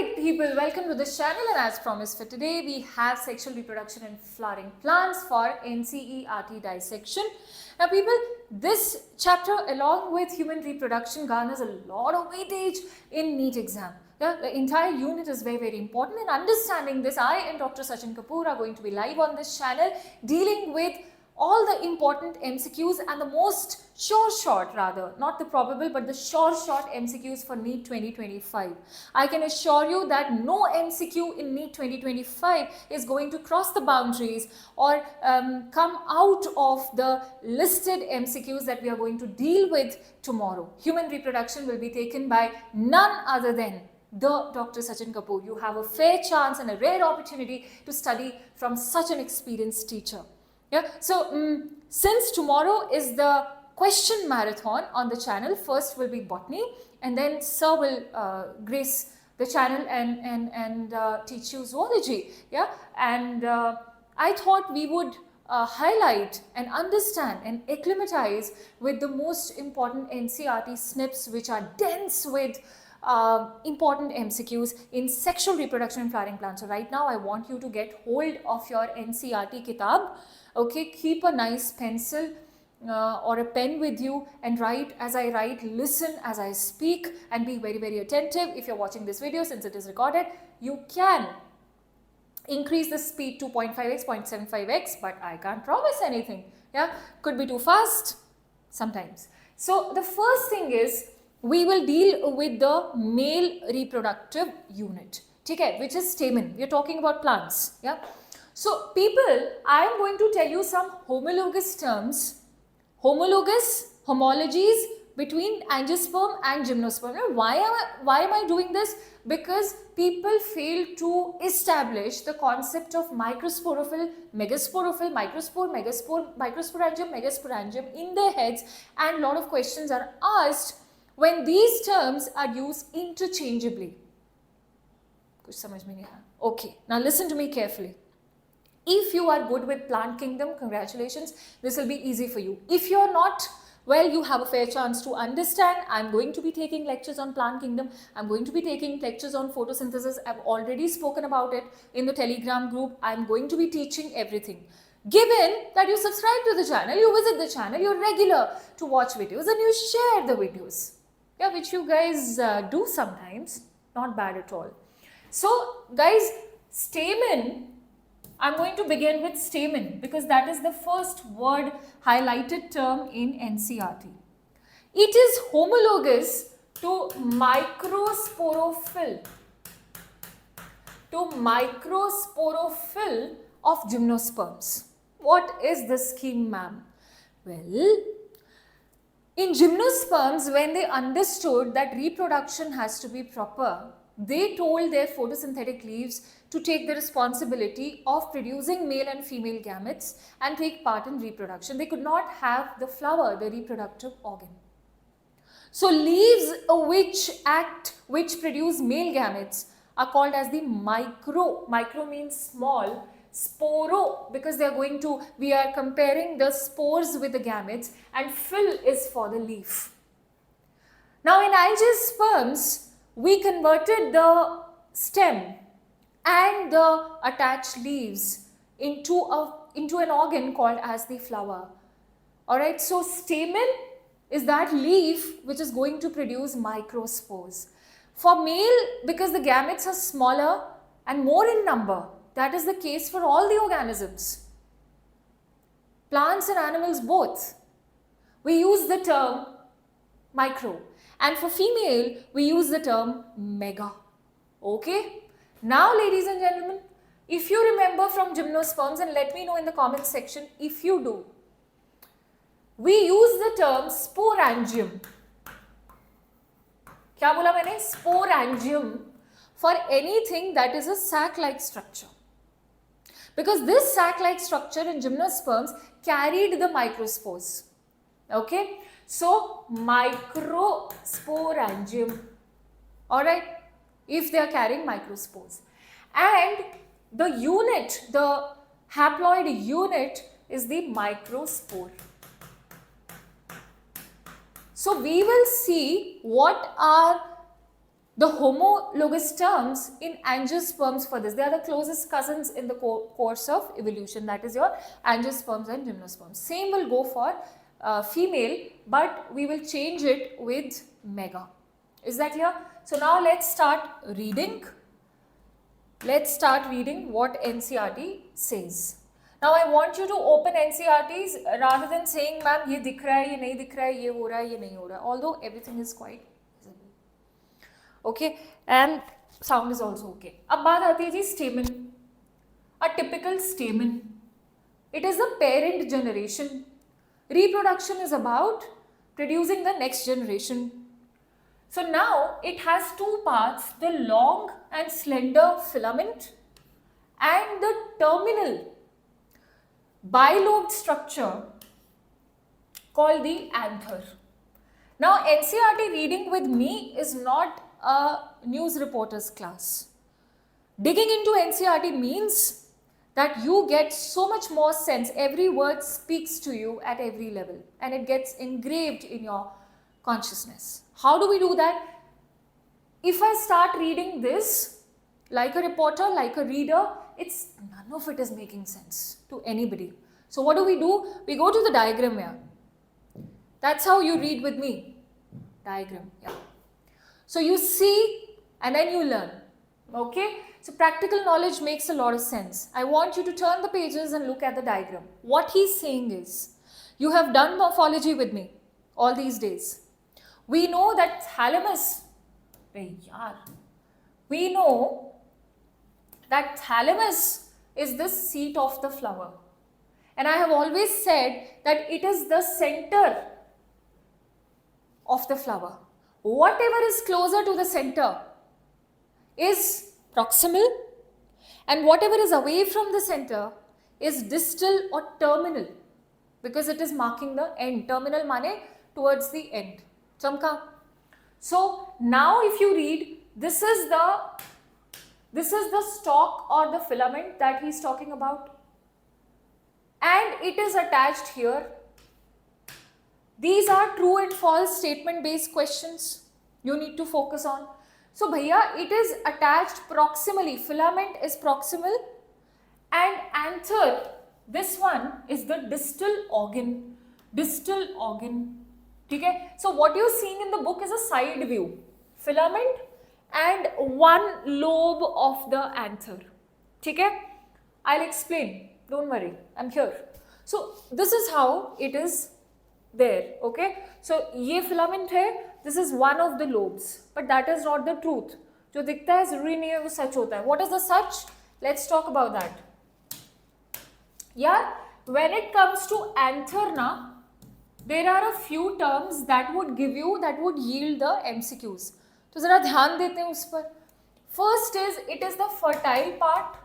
Alright people, welcome to this channel, and as promised for today we have sexual reproduction in flowering plants for NCERT dissection. Now people, this chapter along with human reproduction garners a lot of weightage in NEET exam. The entire unit is very important. In understanding this, I and Dr. Sachin Kapoor are going to be live on this channel dealing with all the important MCQs and the most sure shot, rather, not the probable but the sure shot MCQs for NEET 2025. I can assure you that no MCQ in NEET 2025 is going to cross the boundaries or come out of the listed MCQs that we are going to deal with tomorrow. Human reproduction will be taken by none other than the Dr. Sachin Kapoor. You have a fair chance and a rare opportunity to study from such an experienced teacher. Yeah, so since tomorrow is the question marathon on the channel, first will be botany and then Sir will grace the channel and teach you zoology. Yeah, and I thought we would highlight and understand and acclimatize with the most important NCERT snips which are dense with important MCQs in sexual reproduction in flowering plants. So right now I want you to get hold of your NCERT kitab. Okay, keep a nice pencil or a pen with you and write as I write, listen as I speak, and be very attentive. If you're watching this video, since it is recorded, you can increase the speed to 0.5x, 0.75x, but I can't promise anything. Yeah, could be too fast sometimes. So the first thing is we will deal with the male reproductive unit, okay, which is stamen. We are talking about plants. Yeah. So people, I am going to tell you some homologous terms, homologies between angiosperm and gymnosperm. Now, why am I doing this? Because people fail to establish the concept of microsporophyll, megasporophyll, microspore, megaspore, microsporangium, megasporangium in their heads, and a lot of questions are asked when these terms are used interchangeably. Kuch samajh mein nahi aaya. Okay, now listen to me carefully. If you are good with plant kingdom, congratulations, this will be easy for you. If you are not, well, you have a fair chance to understand. I'm going to be taking lectures on plant kingdom. I'm going to be taking lectures on photosynthesis. I've already spoken about it in the Telegram group. I'm going to be teaching everything. Given that you subscribe to the channel, you visit the channel, you're regular to watch videos and you share the videos. Yeah, which you guys do sometimes. Not bad at all. So guys, stamen, I'm going to begin with stamen because that is the first word highlighted term in NCERT. It is homologous to microsporophyll, of gymnosperms. What is the scheme, ma'am? Well, in gymnosperms, when they understood that reproduction has to be proper, they told their photosynthetic leaves to take the responsibility of producing male and female gametes and take part in reproduction. They could not have the flower, the reproductive organ. So leaves which produce male gametes are called as the micro means small, sporo, because we are comparing the spores with the gametes, and fill is for the leaf. Now in angiosperms, we converted the stem and the attached leaves into an organ called as the flower. Alright, so stamen is that leaf which is going to produce microspores. For male, because the gametes are smaller and more in number, that is the case for all the organisms, plants and animals both. We use the term micro. And for female, we use the term mega. Okay? Now, ladies and gentlemen, if you remember from gymnosperms, and let me know in the comment section if you do, we use the term sporangium. Kya bola maine? Sporangium for anything that is a sac-like structure. Because this sac-like structure in gymnosperms carried the microspores. Okay? So, microsporangium, alright, if they are carrying microspores. And the unit, the haploid unit is the microspore. So, we will see what are The homologous terms in angiosperms for this, they are the closest cousins in the course of evolution, that is your angiosperms and gymnosperms. Same will go for female, but we will change it with mega. Is that clear? So now let's start reading. Let's start reading what NCERT says. Now I want you to open NCERTs rather than saying, ma'am, ye dikh raha hai, ye nahi dikh raha hai, ye ho raha hai, ye nahi ho raha hai. Although everything is quite visible. Okay, and sound is also okay. अब बात आती है जी stamen. A typical stamen. It is the parent generation. Reproduction is about producing the next generation. So now it has two parts, the long and slender filament and the terminal bilobed structure called the anther. Now NCERT reading with me is not a news reporter's class. Digging into NCERT means that you get so much more sense. Every word speaks to you at every level and it gets engraved in your consciousness. How do we do that? If I start reading this like a reporter, like a reader, none of it is making sense to anybody. So what do? We go to the diagram here. That's how you read with me. Diagram, yeah. So you see and then you learn. Okay? So practical knowledge makes a lot of sense. I want you to turn the pages and look at the diagram. What he's saying is, you have done morphology with me all these days. We know that thalamus, we know that thalamus is the seat of the flower. And I have always said that it is the center of the flower. Whatever is closer to the center is proximal and whatever is away from the center is distal or terminal because it is marking the end. Terminal mane towards the end. Chamka. So now if you read, this is the stalk or the filament that he is talking about and it is attached here. These are true and false statement based questions you need to focus on. So bhaiya, it is attached proximally, filament is proximal and anther, this one is the distal organ. Okay? So what you're seeing in the book is a side view, filament and one lobe of the anther. Okay? I'll explain, don't worry, I'm here. So this is how it is there. Okay? So ye filament hai, this is one of the lobes, but that is not the truth. जो दिखता है जरूरी नहीं है वो सच होता है. What is the such? Let's talk about that. Yeah, when it comes to anther na, there are a few terms that would yield the MCQs. तो जरा ध्यान देते हैं उस पर. First is, it is the fertile part.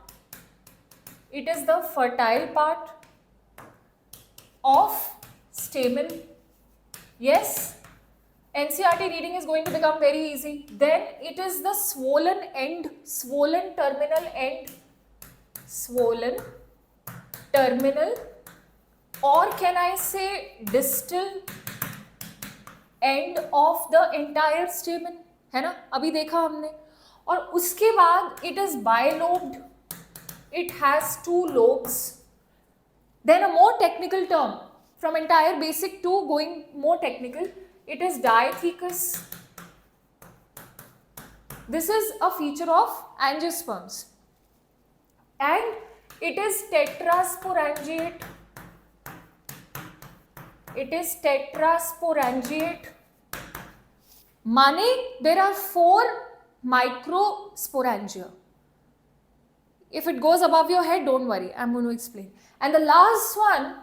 It is the fertile part of stamen. Yes. NCERT reading is going to become very easy. Then it is the swollen end, swollen terminal end, swollen terminal, or can I say distal end of the entire stamen, है ना? अभी देखा हमने. और उसके बाद it is bilobed, it has two lobes. Then a more technical term, from entire basic to going more technical, it is diathecous. This is a feature of angiosperms. And it is tetrasporangiate. It is tetrasporangiate. Mane, there are 4 microsporangia. If it goes above your head, don't worry, I'm going to explain. And the last one,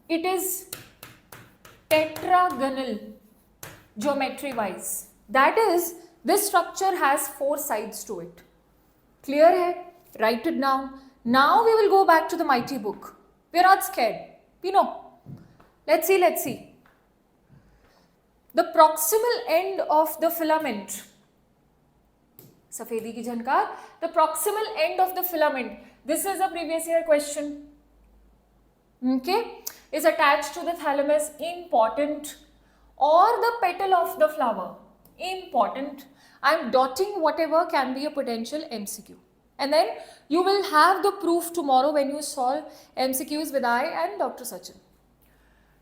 it is tetragonal geometry wise. That is, this structure has 4 sides to it. Clear hai? Write it down. Now we will go back to the mighty book. We are not scared. We know. Let's see. The proximal end of the filament. Safedi ki jankar. The proximal end of the filament. This is a previous year question. Okay. Is attached to the thalamus, important, or the petal of the flower, important. I'm dotting whatever can be a potential MCQ. And then you will have the proof tomorrow when you solve MCQs with I and Dr. Sachin.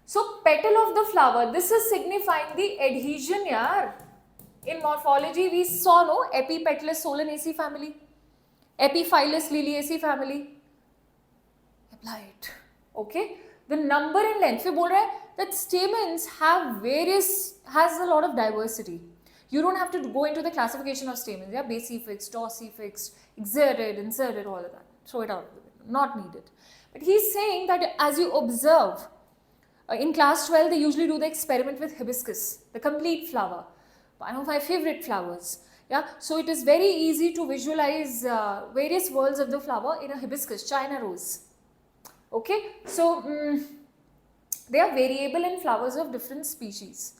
So petal of the flower, this is signifying the adhesion, yaar. In morphology we saw, no, epipetalous Solanaceae family, epiphyllous Liliaceae family. Apply it. Okay, the number and length, फिर बोल रहा है that stamens has a lot of diversity. You don't have to go into the classification of stamens, yeah, basifixed, dorsifixed, exerted, inserted, all of that. Throw it out, not needed. But he's saying that as you observe, in class 12 they usually do the experiment with hibiscus, the complete flower, one of my favorite flowers. Yeah, so it is very easy to visualize various worlds of the flower in a hibiscus, China rose. Okay, so they are variable in flowers of different species.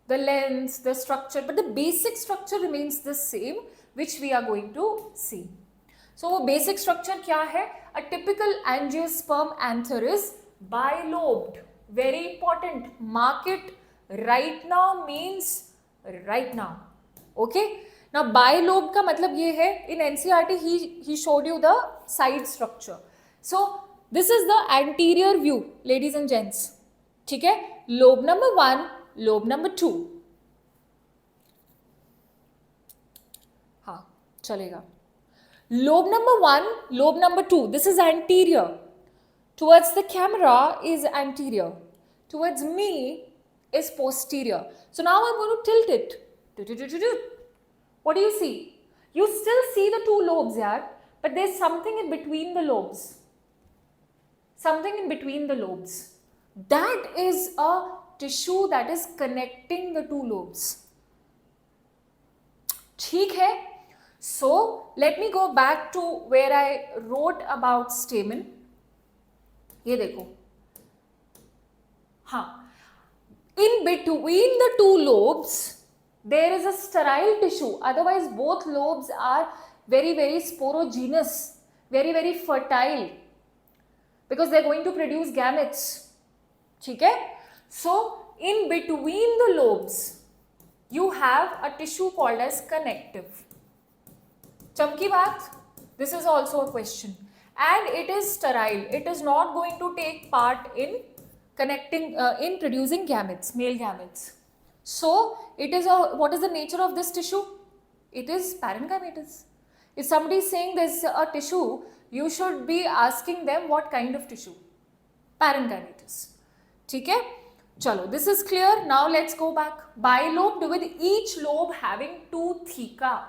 The length, the structure, but the basic structure remains the same, which we are going to see. So basic structure क्या है? A typical angiosperm anther is bilobed. Very important. Mark it. Right now means right now. Okay. Now bilobed का मतलब ये है. In NCERT he showed you the side structure. So this is the anterior view, ladies and gents. ठीक है? Lobe number 1. Lobe number 2. हाँ, चलेगा. Lobe number 1, lobe number 2. This is anterior. Towards the camera is anterior. Towards me is posterior. So now I'm going to tilt it. What do you see? You still see the two lobes here, but there's something in between the lobes. Something in between the lobes. That is a tissue that is connecting the two lobes. ठीक है? So let me go back to where I wrote about stamen. ये देखो. हाँ. In between the two lobes, there is a sterile tissue. Otherwise, both lobes are very, very sporogenous, very, very fertile, because they are going to produce gametes. ठीक है? So in between the lobes, you have a tissue called as connective. चमकी बात? This is also a question. And it is sterile. It is not going to take part in connecting, in producing gametes, male gametes. So it is what is the nature of this tissue? It is parenchymatous. If somebody is saying there's a tissue, you should be asking them what kind of tissue. Parenchymatous. ठीक है? चलो, this is clear. Now let's go back. Bilobed with each lobe having two theca.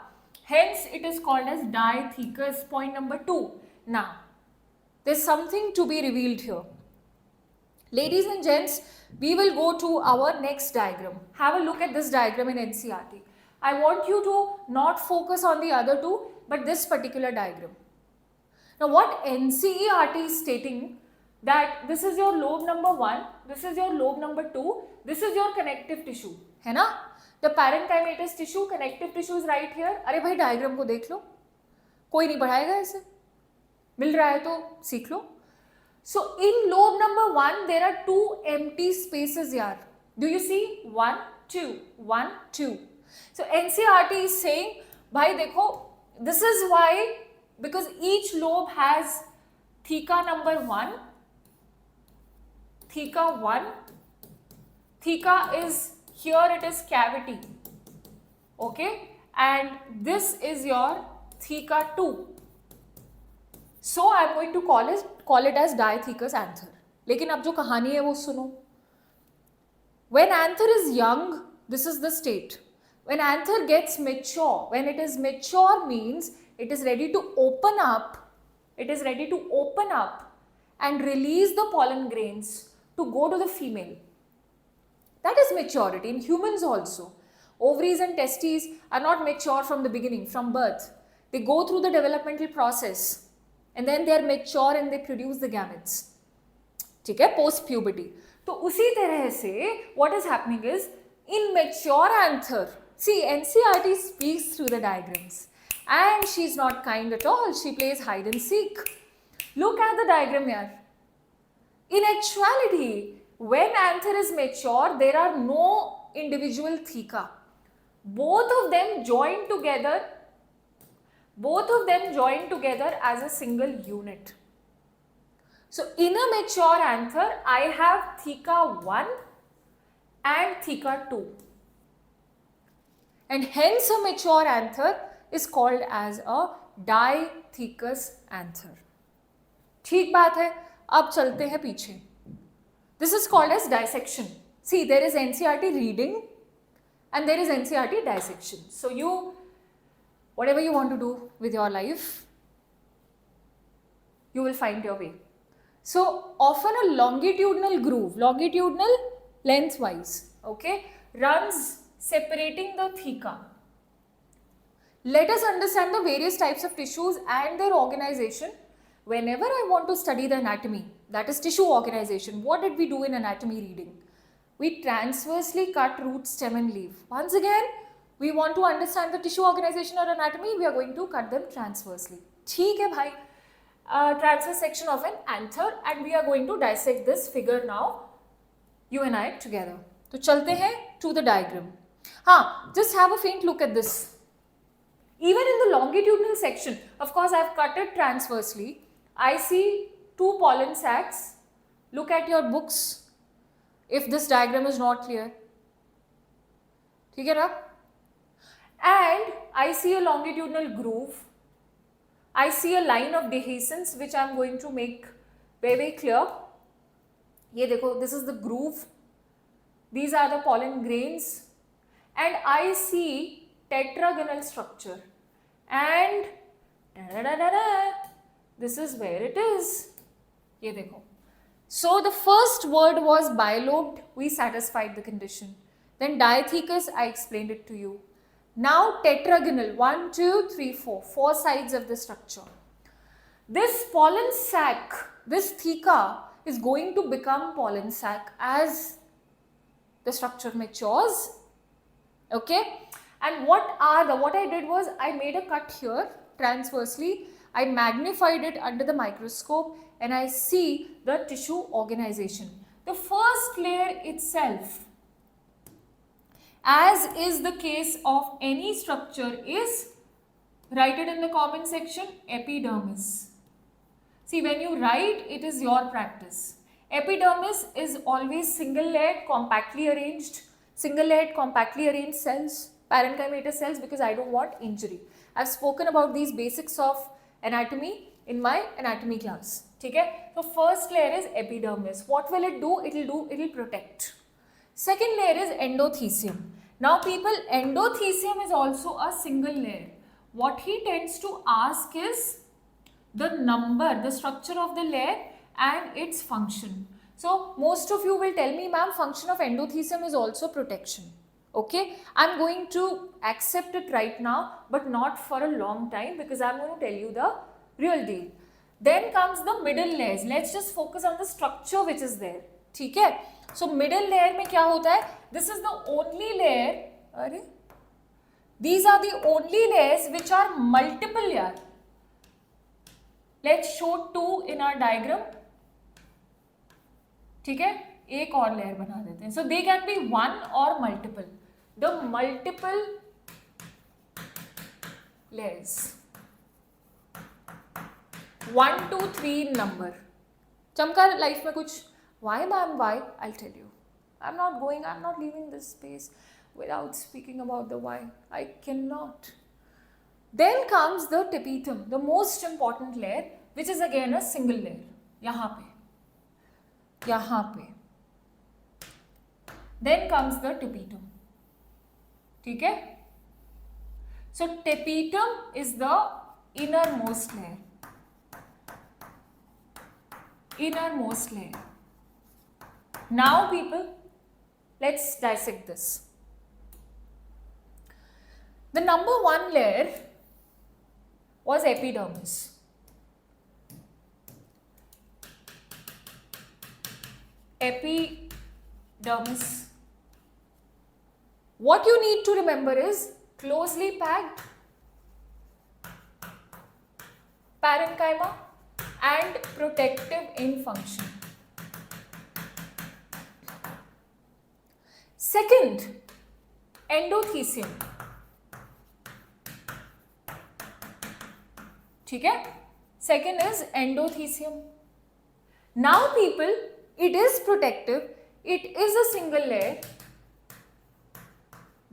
Hence, it is called as dithecous. Point number 2. Now, there's something to be revealed here. Ladies and gents, we will go to our next diagram. Have a look at this diagram in NCERT. I want you to not focus on the other two, but this particular diagram. Now, what NCERT is stating, that this is your lobe number 1, this is your lobe number 2, this is your connective tissue, है ना? The parenchymatous tissue, connective tissue is right here. अरे भाई diagram को देख लो, कोई नहीं पढ़ाएगा ऐसे, मिल रहा है तो सीख लो. So in lobe number 1 there are two empty spaces here. Do you see? 1, 2, 1, 2. So NCERT is saying, भाई देखो, this is why, because each lobe has theca number 1, theca 1, theca is here, it is cavity, okay, and this is your theca 2. So I am going to call it as dithecous anther. लेकिन अब जो कहानी है वो सुनो. When anther is young, this is the state. When anther gets mature, when it is mature means it is ready to open up. It is ready to open up and release the pollen grains to go to the female. That is maturity. In humans also, ovaries and testes are not mature from the beginning, from birth. They go through the developmental process and then they are mature and they produce the gametes. ठीक है? Post puberty. तो उसी तरह से what is happening is, in mature anther, see, NCERT speaks through the diagrams and she is not kind at all. She plays hide and seek. Look at the diagram here. In actuality, when anther is mature, there are no individual theca. both of them join together as a single unit. So in a mature anther, I have theca 1 and theca 2. And hence a mature anther is called as a dithecous anther. ठीक बात है. अब चलते हैं पीछे. This is called as dissection. See, there is NCERT reading and there is NCERT dissection. So you, whatever you want to do with your life, you will find your way. So often a longitudinal groove, longitudinal lengthwise, okay, runs separating the theca. Let us understand the various types of tissues and their organization. Whenever I want to study the anatomy, that is tissue organization, what did we do in anatomy reading? We transversely cut root, stem and leaf. Once again, we want to understand the tissue organization or anatomy, we are going to cut them transversely. ठीक है भाई, transverse section of an anther, and we are going to dissect this figure now, you and I together. तो चलते हैं to the diagram. हाँ, just have a faint look at this. Even in the longitudinal section, of course I have cut it transversely. I see 2 pollen sacs. Look at your books if this diagram is not clear. ठीक है ना? And I see a longitudinal groove. I see a line of dehiscence which I am going to make very clear. ये देखो, this is the groove. These are the pollen grains. And I see tetragonal structure. And this is where it is. ये देखो. So the first word was bilobed. We satisfied the condition. Then dithecous, I explained it to you. Now tetragonal, 1, 2, 3, 4, 4 sides of the structure. This pollen sac, this theca is going to become pollen sac as the structure matures. Okay, and what I did was I made a cut here transversely. I magnified it under the microscope and I see the tissue organization. The first layer itself, as is the case of any structure, is, write it in the comment section, epidermis. See, when you write, it is your practice. Epidermis is always single layered, compactly arranged, cells, parenchymatous cells, because I don't want injury. I've spoken about these basics of anatomy in my anatomy class. Okay? So first layer is epidermis. What will it do? It will protect. Second layer is endothecium. Now people, endothecium is also a single layer. What he tends to ask is the number, the structure of the layer and its function. So most of you will tell me, ma'am, function of endothecium is also protection. Okay, I'm going to accept it right now, but not for a long time, because I'm going to tell you the real deal. Then comes the middle layers. Let's just focus on the structure which is there. ठीक है? So middle layer में क्या होता है? This is the only layer. अरे, these are the only layers which are multiple यार. Let's show 2 in our diagram. ठीक है, एक और लेयर बना देते हैं. So they can be 1 or multiple. The multiple layers, 1, 2, 3 in number. चमका लाइफ में कुछ, why ma'am, why? I'll tell you. I'm not leaving this space without speaking about the why. I cannot. Then comes the tapetum, the most important layer, which is again a single layer. यहाँ पे. Then comes the tapetum. ठीक है? So tapetum is the innermost layer. Now people, let's dissect this. The number 1 layer was epidermis. Epidermis. What you need to remember is closely packed parenchyma and protective in function. Second, endothecium. ठीक है. Second is endothecium. Now people, it is protective, it is a single layer,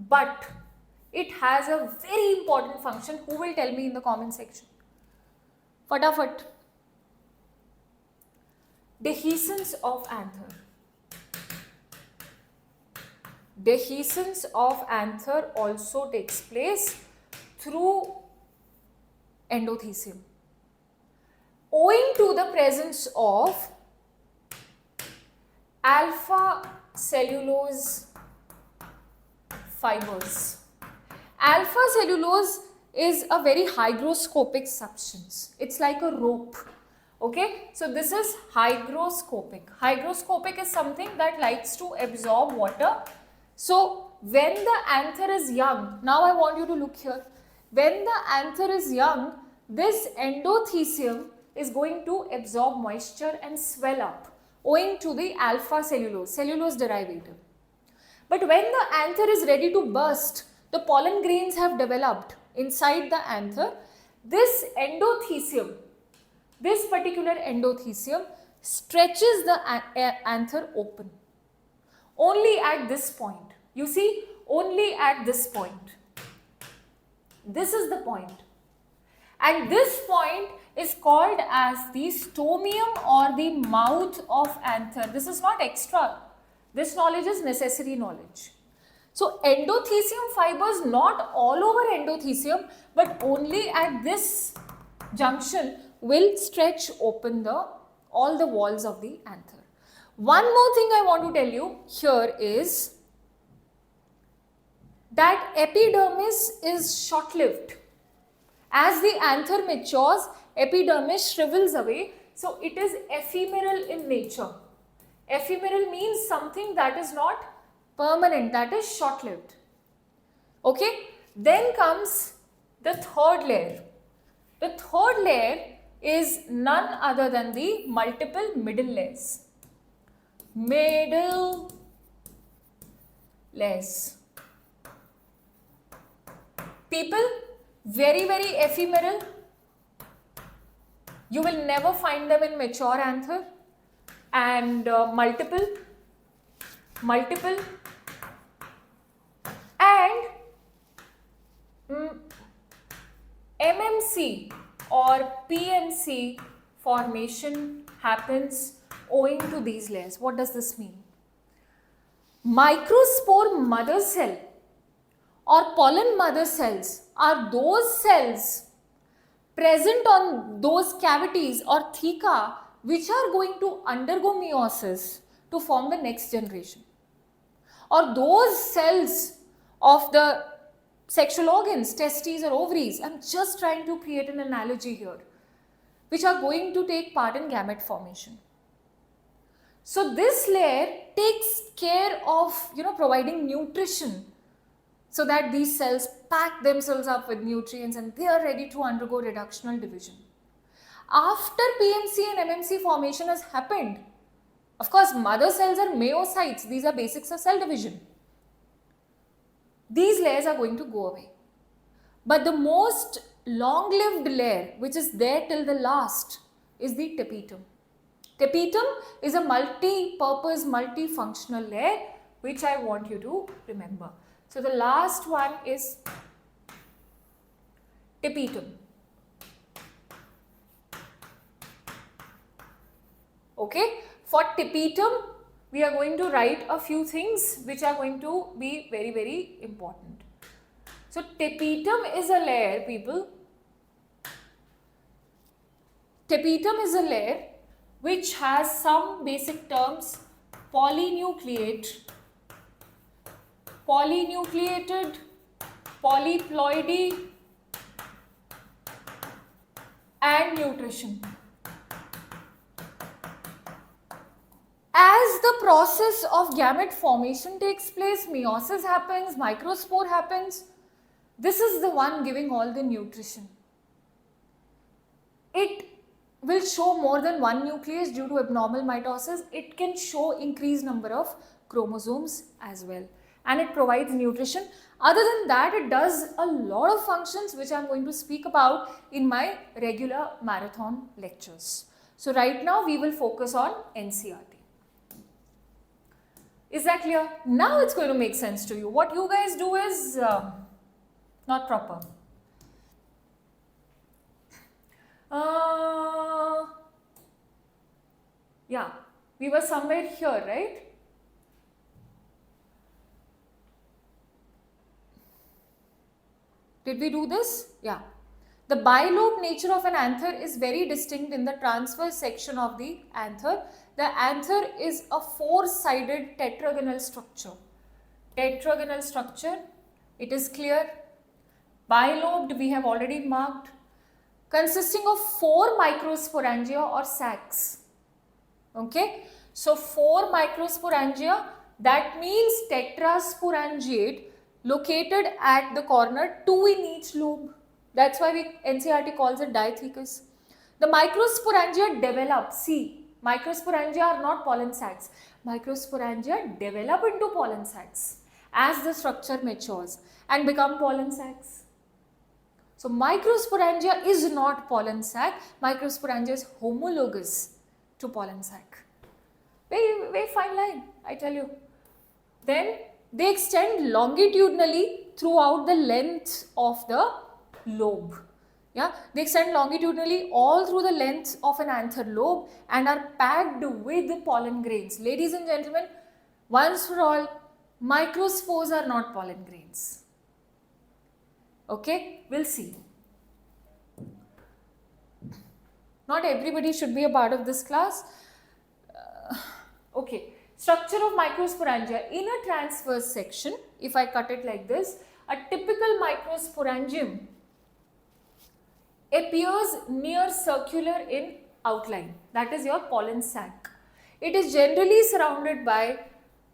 but it has a very important function. Who will tell me in the comment section? Fatafat. Dehiscence of anther. Dehiscence of anther also takes place through endothecium. Owing to the presence of alpha cellulose fibers. Alpha cellulose is a very hygroscopic substance. It's like a rope. Okay, so this is hygroscopic. Hygroscopic is something that likes to absorb water. So when the anther is young, now I want you to look here. When the anther is young, this endothecium is going to absorb moisture and swell up owing to the alpha cellulose derivative. But when the anther is ready to burst, the pollen grains have developed inside the anther. This endothecium, this particular endothecium stretches the anther open. Only at this point. You see, only at this point. This is the point. And this point is called as the stomium or the mouth of anther. This is not extra. This knowledge is necessary knowledge. So endothecium fibers not all over endothecium, but only at this junction will stretch open all the walls of the anther. One more thing I want to tell you here is that epidermis is short-lived. As the anther matures, epidermis shrivels away, so it is ephemeral in nature. Ephemeral means something that is not permanent, that is short-lived. Okay, then comes the third layer. The third layer is none other than the multiple middle layers. Middle layers. People, very, very ephemeral. You will never find them in mature anther. And multiple, and MMC or PMC formation happens owing to these layers. What does this mean? Microspore mother cell or pollen mother cells are those cells present on those cavities or theca which are going to undergo meiosis to form the next generation. Or those cells of the sexual organs, testes or ovaries, I'm just trying to create an analogy here, which are going to take part in gamete formation. So this layer takes care of, providing nutrition so that these cells pack themselves up with nutrients and they are ready to undergo reductional division. After PMC and MMC formation has happened, of course, mother cells are meiocytes. These are basics of cell division. These layers are going to go away. But the most long-lived layer, which is there till the last, is the tapetum. Tapetum is a multi-purpose, multifunctional layer, which I want you to remember. So the last one is tapetum. Okay, for tapetum, we are going to write a few things which are going to be very, very important. So tapetum is a layer, people. Tapetum is a layer which has some basic terms: polynucleate, polynucleated, polyploidy, and nutrition. As the process of gamete formation takes place, meiosis happens, microspore happens, this is the one giving all the nutrition. It will show more than one nucleus due to abnormal mitosis. It can show increased number of chromosomes as well. and it provides nutrition. Other than that, it does a lot of functions which I'm going to speak about in my regular marathon lectures. So right now we will focus on NCERT. Is that clear? Now it's going to make sense to you. What you guys do is not proper. Yeah, we were somewhere here, right? Did we do this? Yeah. The bilobe nature of an anther is very distinct in the transverse section of the anther. The anther is a four-sided tetragonal structure. Tetragonal structure, it is clear. Bilobed, we have already marked. Consisting of 4 microsporangia or sacs. Okay, so 4 microsporangia, that means tetrasporangiate, located at the corner, 2 in each lobe. That's why NCERT calls it diathecus. The microsporangia develop. See, microsporangia are not pollen sacs. Microsporangia develop into pollen sacs as the structure matures and become pollen sacs. So microsporangia is not pollen sac. Microsporangia is homologous to pollen sac. Very fine line, I tell you. Then they extend longitudinally throughout the length of the lobe. Yeah, they extend longitudinally all through the length of an anther lobe and are packed with pollen grains. Ladies and gentlemen, once for all, microspores are not pollen grains. Okay, we'll see. Not everybody should be a part of this class. Okay, structure of microsporangia. In a transverse section, if I cut it like this, a typical microsporangium appears near circular in outline. That is your pollen sac. It is generally surrounded by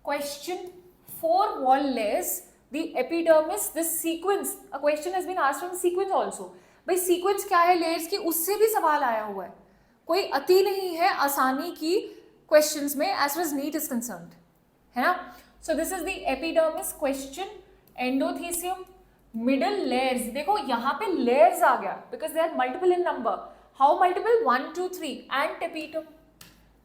question 4 wall layers. The epidermis, this sequence, a question has been asked on sequence also. भाई sequence क्या है layers की, उससे भी सवाल आया हुआ है. कोई अति नहीं है आसानी की questions में as far as NEET is concerned, है ना? So this is the epidermis question, endothecium, middle layers. देखो यहाँ पे layers आ गया because they are multiple in number. How multiple? 1, 2, 3 and tapetum.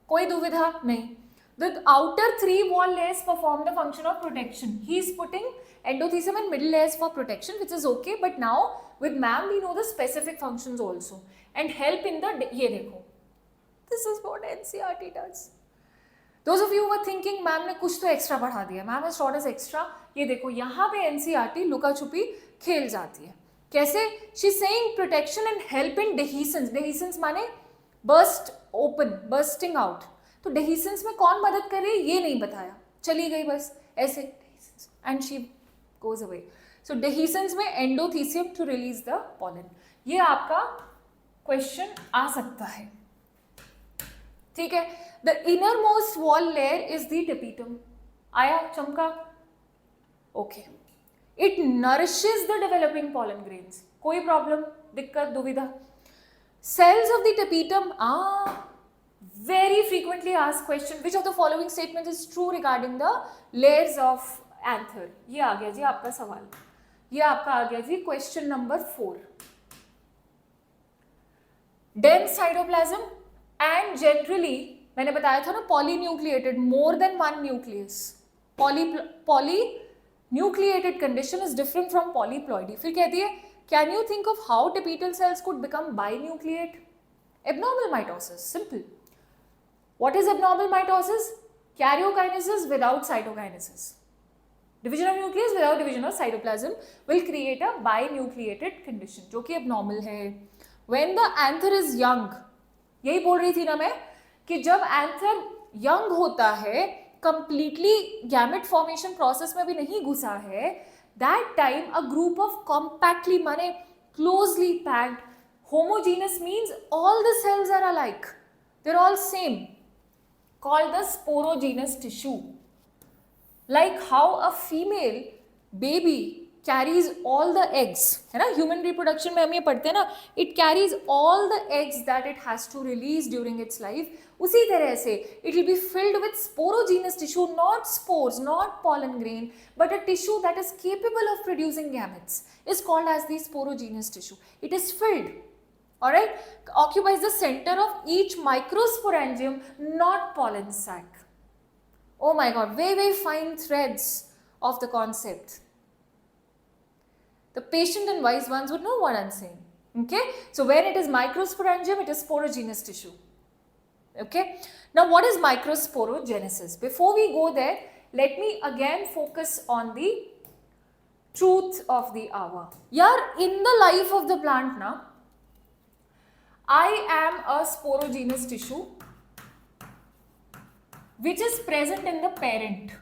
कोई दुविधा नहीं. The outer 3 wall layers perform the function of protection. He is putting endothecium and middle layers for protection, which is okay. But now with ma'am we know the specific functions also and help in the ये देखो. This is what NCERT does. Those of you who were thinking ma'am ने कुछ तो extra बढ़ा दिया. Ma'am has taught us extra. ये देखो यहाँ पे NCERT लुका छुपी खेल जाती है. कैसे? She is saying protection and help in dehiscence. Dehiscence माने burst open, bursting out. तो dehiscence में कौन मदद करे ये नहीं बताया, चली गई बस ऐसे and she goes away. So dehiscence में endothecium to release the pollen. ये आपका question आ सकता है. ठीक है. The innermost wall layer is the tapetum. आया चमका? Okay. It nourishes the developing pollen grains. कोई problem, दिक्कत, दुविधा? Cells of the tapetum are very frequently asked question. Which of the following statements is true regarding the layers of anther? ये आ गया जी आपका सवाल. ये आपका आ गया जी question number 4. Dense cytoplasm and generally मैंने बताया था ना polynucleated, more than one nucleus. Polynucleated condition is different from polyploidy. फिर कहती है can you think of how tapetal cells could become binucleate? Abnormal mitosis, simple. What is abnormal mitosis? Karyokinesis without cytokinesis. Division of nucleus without division of cytoplasm will create a binucleated condition, जो कि abnormal है. When the anther is young, यही बोल रही थी ना मैं कि जब anther young होता है, completely gamete formation process में भी नहीं घुसा है, that time a group of compactly माने closely packed, homogeneous means all the cells are alike, they're all same, called the sporogenous tissue. Like how a female baby carries all the eggs, है ना, human reproduction में हम ये पढ़ते हैं ना, it carries all the eggs that it has to release during its life. उसी तरह से it will be filled with sporogenous tissue, not spores, not pollen grain, but a tissue that is capable of producing gametes is called as the sporogenous tissue. It is filled, alright, occupies the center of each microsporangium, not pollen sac. Oh my god, very fine threads of the concept. The patient and wise ones would know what I'm saying. Okay, so when it is microsporangium, it is sporogenous tissue. Okay, now what is microsporogenesis? Before we go there, let me again focus on the truth of the hour. Yaar, in the life of the plant now, I am a sporogenous tissue which is present in the parent.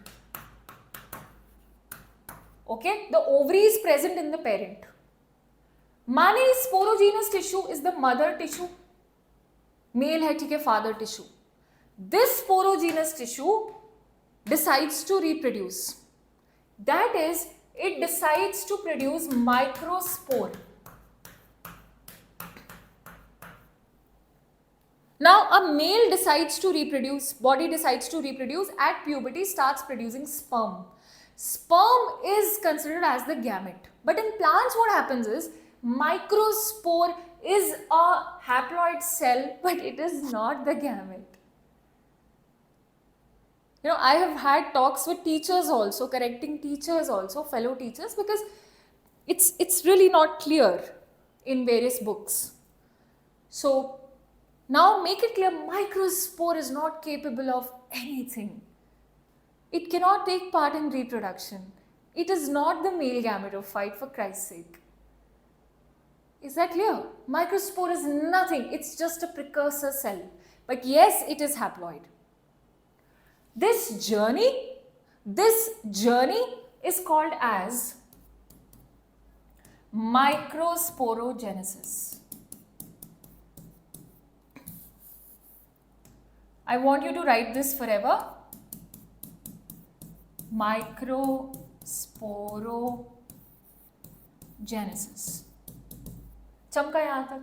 Okay, the ovary is present in the parent. माने sporogenous tissue is the mother tissue. Male है, ठीक है, father tissue. This sporogenous tissue decides to reproduce. That is, it decides to produce microspore. Now, a male decides to reproduce, body decides to reproduce, at puberty starts producing sperm. Sperm is considered as the gamete. But in plants, what happens is, microspore is a haploid cell, but it is not the gamete. You know, I have had talks with teachers also, correcting teachers also, fellow teachers, because it's really not clear in various books. So, now make it clear, microspore is not capable of anything. It cannot take part in reproduction. It is not the male gametophyte, for Christ's sake. Is that clear? Microspore is nothing. It's just a precursor cell. But yes, it is haploid. This journey is called as microsporogenesis. I want you to write this forever. Microsporogenesis. चमका यहाँ तक.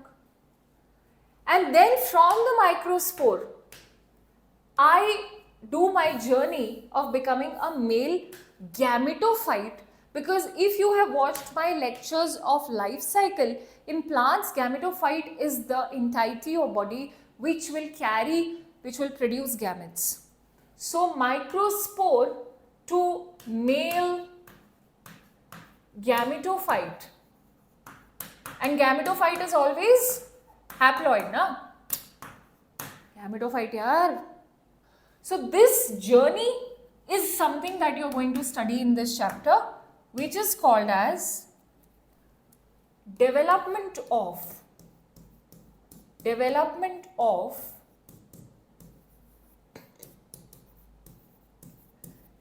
And then from the microspore, I do my journey of becoming a male gametophyte, because if you have watched my lectures of life cycle, in plants, gametophyte is the entirety of body which will produce gametes. So, microspore to male gametophyte, and gametophyte is always haploid, na? Gametophyte, yaar. So, this journey is something that you are going to study in this chapter, which is called as development of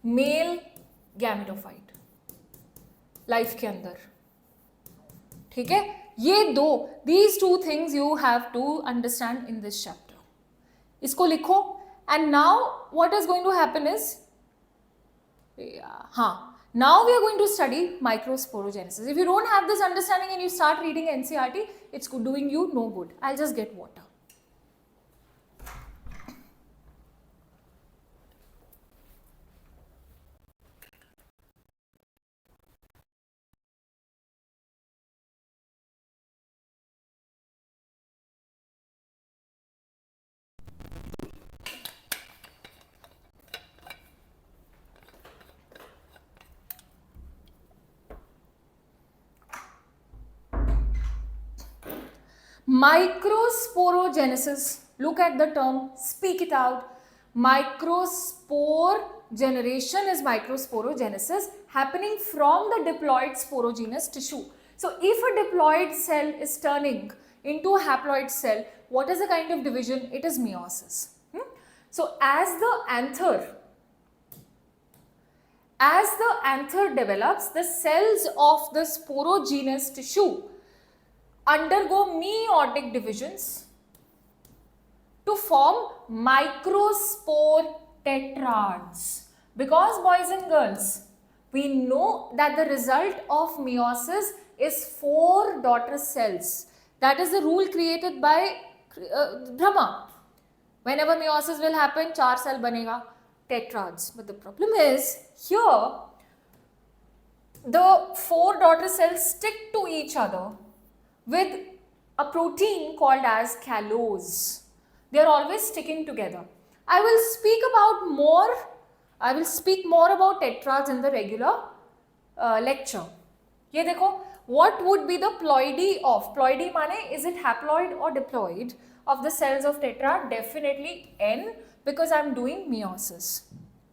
male gametophyte life के अंदर. ठीक है, ये these two things you have to understand in this chapter. इसको लिखो. And now what is going to happen is, now we are going to study microsporogenesis. If you don't have this understanding and you start reading NCERT, it's doing you no good. I'll just get water. Microsporogenesis. Look at the term, speak it out. Microspore generation is microsporogenesis happening from the diploid sporogenous tissue. So, if a diploid cell is turning into a haploid cell, what is the kind of division? It is meiosis. So, as the anther develops, the cells of the sporogenous tissue undergo meiotic divisions to form microspore tetrads. Because boys and girls, We know that the result of meiosis is 4 daughter cells. That is the rule created by Brahma. Whenever meiosis will happen, 4 cell banega, tetrads. But the problem is, here, the 4 daughter cells stick to each other with a protein called as callose. They are always sticking together. I will speak more about tetrads in the regular lecture. ये देखो, what would be the ploidy of? Ploidy माने, is it haploid or diploid of the cells of tetrad? Definitely N, because I am doing meiosis.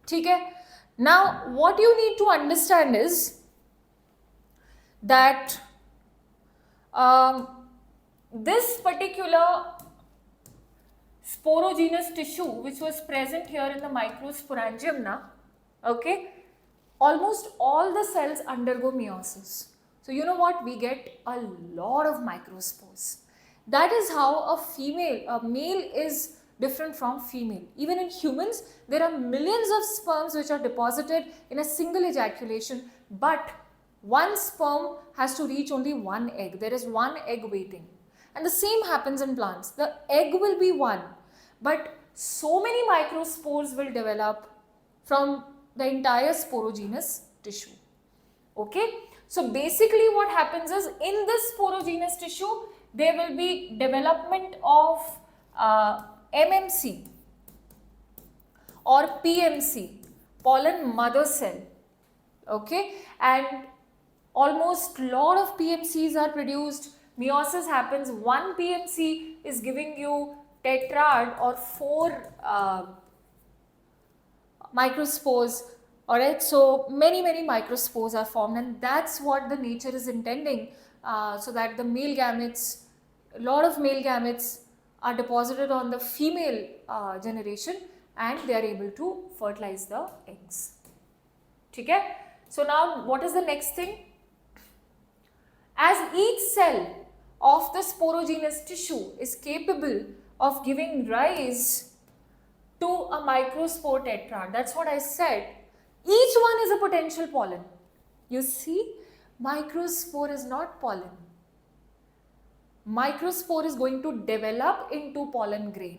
ठीक है? Now, what you need to understand is that this particular sporogenous tissue which was present here in the microsporangium, okay, almost all the cells undergo meiosis. So you know what? We get a lot of microspores. That is how a male is different from female. Even in humans, there are millions of sperms which are deposited in a single ejaculation, but one sperm has to reach only one egg. There is one egg waiting. And the same happens in plants. The egg will be one, but so many microspores will develop from the entire sporogenous tissue. Okay? So basically what happens is, in this sporogenous tissue, there will be development of MMC or PMC, pollen mother cell. Okay? And almost lot of PMCs are produced. Meiosis happens, one PMC is giving you tetrad or 4 microspores. Alright, so many microspores are formed, and that's what the nature is intending, so that the male gametes, a lot of male gametes are deposited on the female generation, and they are able to fertilize the eggs. Okay? So now what is the next thing? As each cell of the sporogenous tissue is capable of giving rise to a microspore tetrad, that's what I said. Each one is a potential pollen. You see, microspore is not pollen. Microspore is going to develop into pollen grain.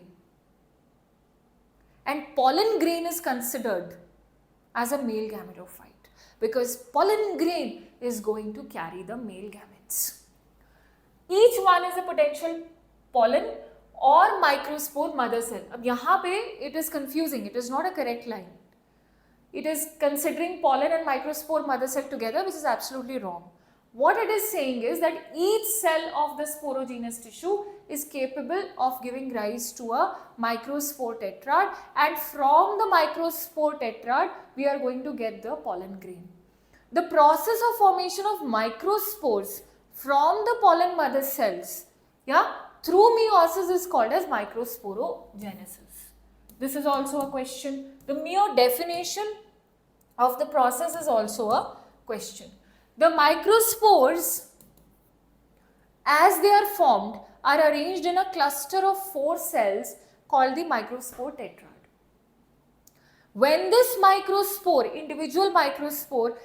And pollen grain is considered as a male gametophyte, because pollen grain is going to carry the male gametes. Each one is a potential pollen or microspore mother cell. अब यहाँ पे it is confusing. It is not a correct line. It is considering pollen and microspore mother cell together, which is absolutely wrong. What it is saying is that each cell of the sporogenous tissue is capable of giving rise to a microspore tetrad, and from the microspore tetrad, we are going to get the pollen grain. The process of formation of microspores from the pollen mother cells, through meiosis is called as microsporogenesis. This is also a question. The mere definition of the process is also a question. The microspores, as they are formed, are arranged in a cluster of 4 cells called the microspore tetrad. When this microspore, individual microspore,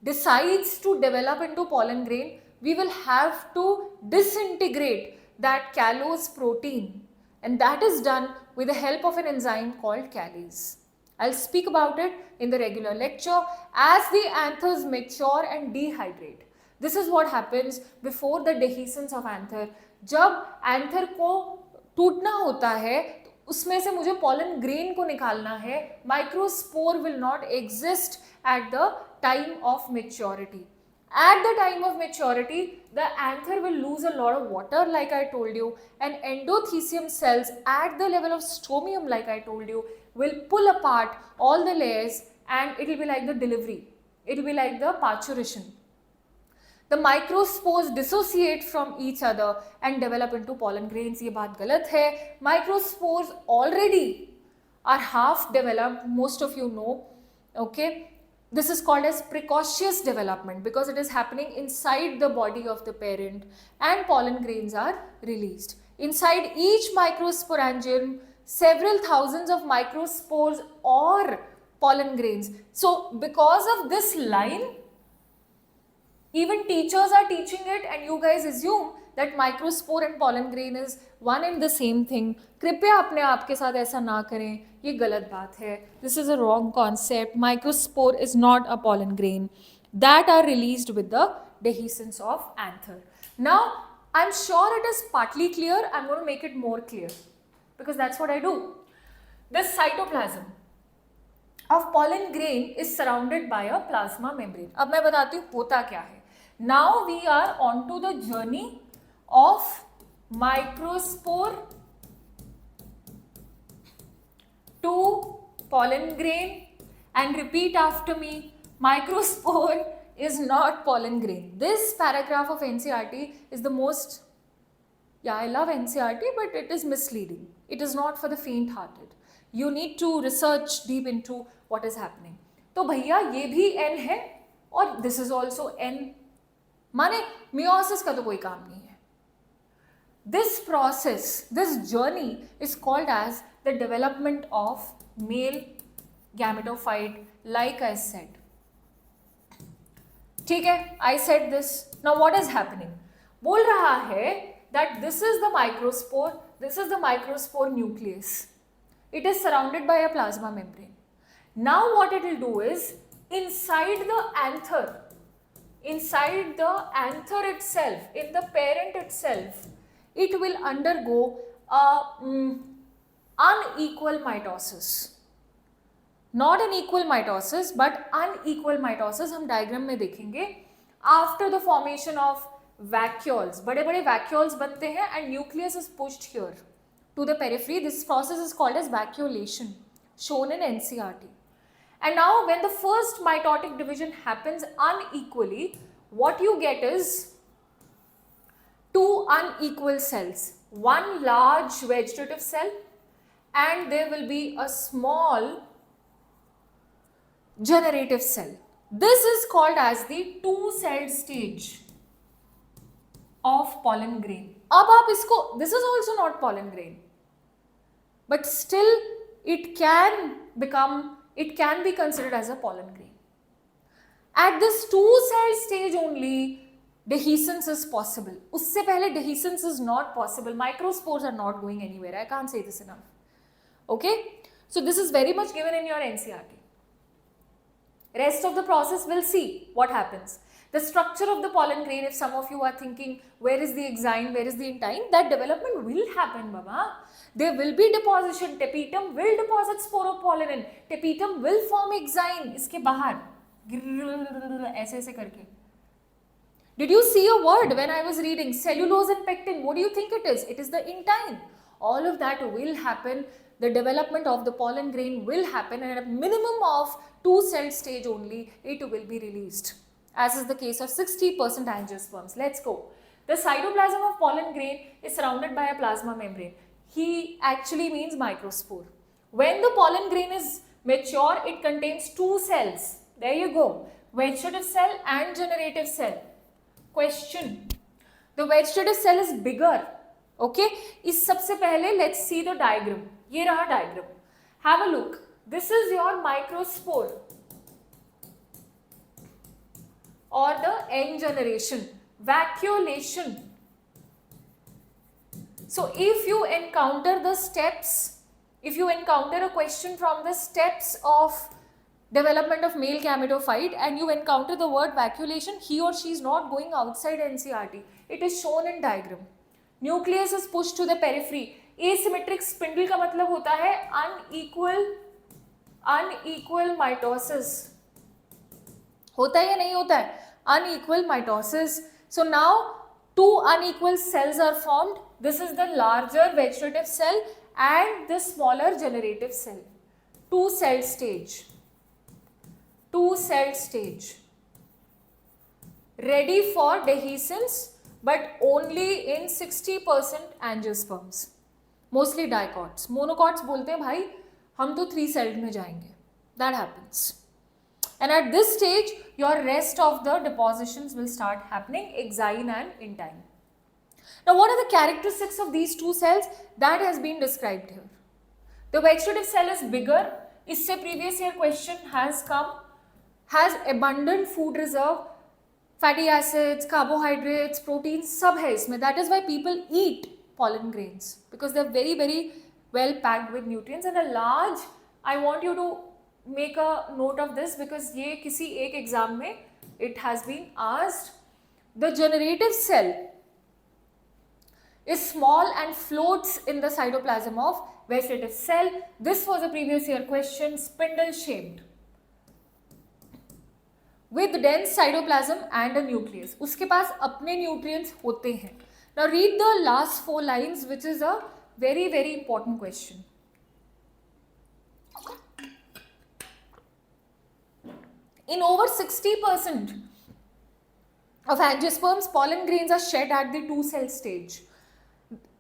decides to develop into pollen grain, we will have to disintegrate that callose protein, and that is done with the help of an enzyme called callase. I'll speak about it in the regular lecture. As the anthers mature and dehydrate, this is what happens before the dehiscence of anther. जब anther को टूटना होता है, तो उसमें से मुझे pollen grain को निकालना है. Microspore will not exist at the time of maturity. At the time of maturity, the anther will lose a lot of water, like I told you, and endothecium cells at the level of stomium, like I told you, will pull apart all the layers, and it will be like the delivery. It will be like the parturition. The microspores dissociate from each other and develop into pollen grains. ये बात गलत है. Microspores already are half developed, most of you know, okay. This is called as precocious development because it is happening inside the body of the parent, and pollen grains are released. Inside each microsporangium, several thousands of microspores or pollen grains. So because of this line, even teachers are teaching it and you guys assume that microspore and pollen grain is one and the same thing. कृपया अपने आप के साथ ऐसा ना करें, ये गलत बात है. This is a wrong concept. Microspore is not a pollen grain that are released with the dehiscence of anther. Now, I'm sure it is partly clear. I'm going to make it more clear because that's what I do. The cytoplasm of pollen grain is surrounded by a plasma membrane. अब मैं बताती हूँ होता क्या है. Now we are on to the journey of microspore to pollen grain, and repeat after me, microspore is not pollen grain. This paragraph of NCERT is the most, yeah, I love NCERT, but it is misleading. It is not for the faint-hearted. You need to research deep into what is happening. तो भैया ये भी N है और this is also N. माने meiosis का तो कोई काम नहीं है. This process, this journey is called as the development of male gametophyte, like I said. ठीक है, I said this. Now what is happening? बोल रहा है that this is the microspore, this is the microspore nucleus. It is surrounded by a plasma membrane. Now what it will do is, inside the anther itself, in the parent itself, it will undergo unequal mitosis. Not an equal mitosis, but unequal mitosis. हम diagram में देखेंगे. After the formation of vacuoles, बड़े बड़े vacuoles बनते हैं and nucleus is pushed here to the periphery. This process is called as vacuolation, shown in NCERT. And now when the first mitotic division happens unequally, what you get is two unequal cells. One large vegetative cell and there will be a small generative cell. This is called as the two-celled stage of pollen grain. अब आप इसको, this is also not pollen grain, but still it can be considered as a pollen grain. At this two-cell stage only, dehiscence is possible. उससे पहले dehiscence is not possible. Microspores are not going anywhere. I can't say this enough. Okay? So this is very much given in your NCERT. Rest of the process, we'll see what happens. The structure of the pollen grain, if some of you are thinking, where is the exine, where is the intine, that development will happen, Baba. There will be deposition. Tapetum will deposit sporopollen. Tapetum will form exine. इसके बाहर ऐसे ऐसे करके. Did you see a word when I was reading? Cellulose and pectin. What do you think it is? It is the intine. All of that will happen. The development of the pollen grain will happen, and at a minimum of two-cell stage only, it will be released, as is the case of 60% angiosperms. Let's go. The cytoplasm of pollen grain is surrounded by a plasma membrane. He actually means microspore. When the pollen grain is mature, it contains two cells. There you go. Vegetative cell and generative cell. Question. The vegetative cell is bigger. Okay? इस सबसे पहले let's see the diagram. ये रहा diagram. Have a look. This is your microspore or the N generation. Vacuolation. So if you encounter the steps, if you encounter a question from the steps of development of male gametophyte and you encounter the word vacuolation, he or she is not going outside NCERT. It is shown in diagram. Nucleus is pushed to the periphery. Asymmetric spindle का मतलब होता है unequal mitosis. होता है या नहीं होता है? Unequal mitosis. So now two unequal cells are formed. This is the larger vegetative cell and the smaller generative cell. Two-cell stage. Two-cell stage. Ready for dehiscence, but only in 60% angiosperms. Mostly dicots. Monocots बोलते हैं भाई हम तो 3-celled में जाएंगे. That happens. And at this stage, your rest of the depositions will start happening, exine and intine. Now, what are the characteristics of these two cells? That has been described here. The vegetative cell is bigger. इससे previous year question has come, has abundant food reserve, fatty acids, carbohydrates, proteins, सब है इसमें. That is why people eat pollen grains, because they are very very well packed with nutrients. And a large, I want you to make a note of this, because ये किसी एक exam में it has been asked. The generative cell is small and floats in the cytoplasm of vegetative cell. This was a previous year question, spindle shaped with dense cytoplasm and a nucleus. उसके पास अपने nutrients होते हैं. Now read the last 4 lines, which is a very very important question. In over 60% of angiosperms, pollen grains are shed at the 2-cell stage.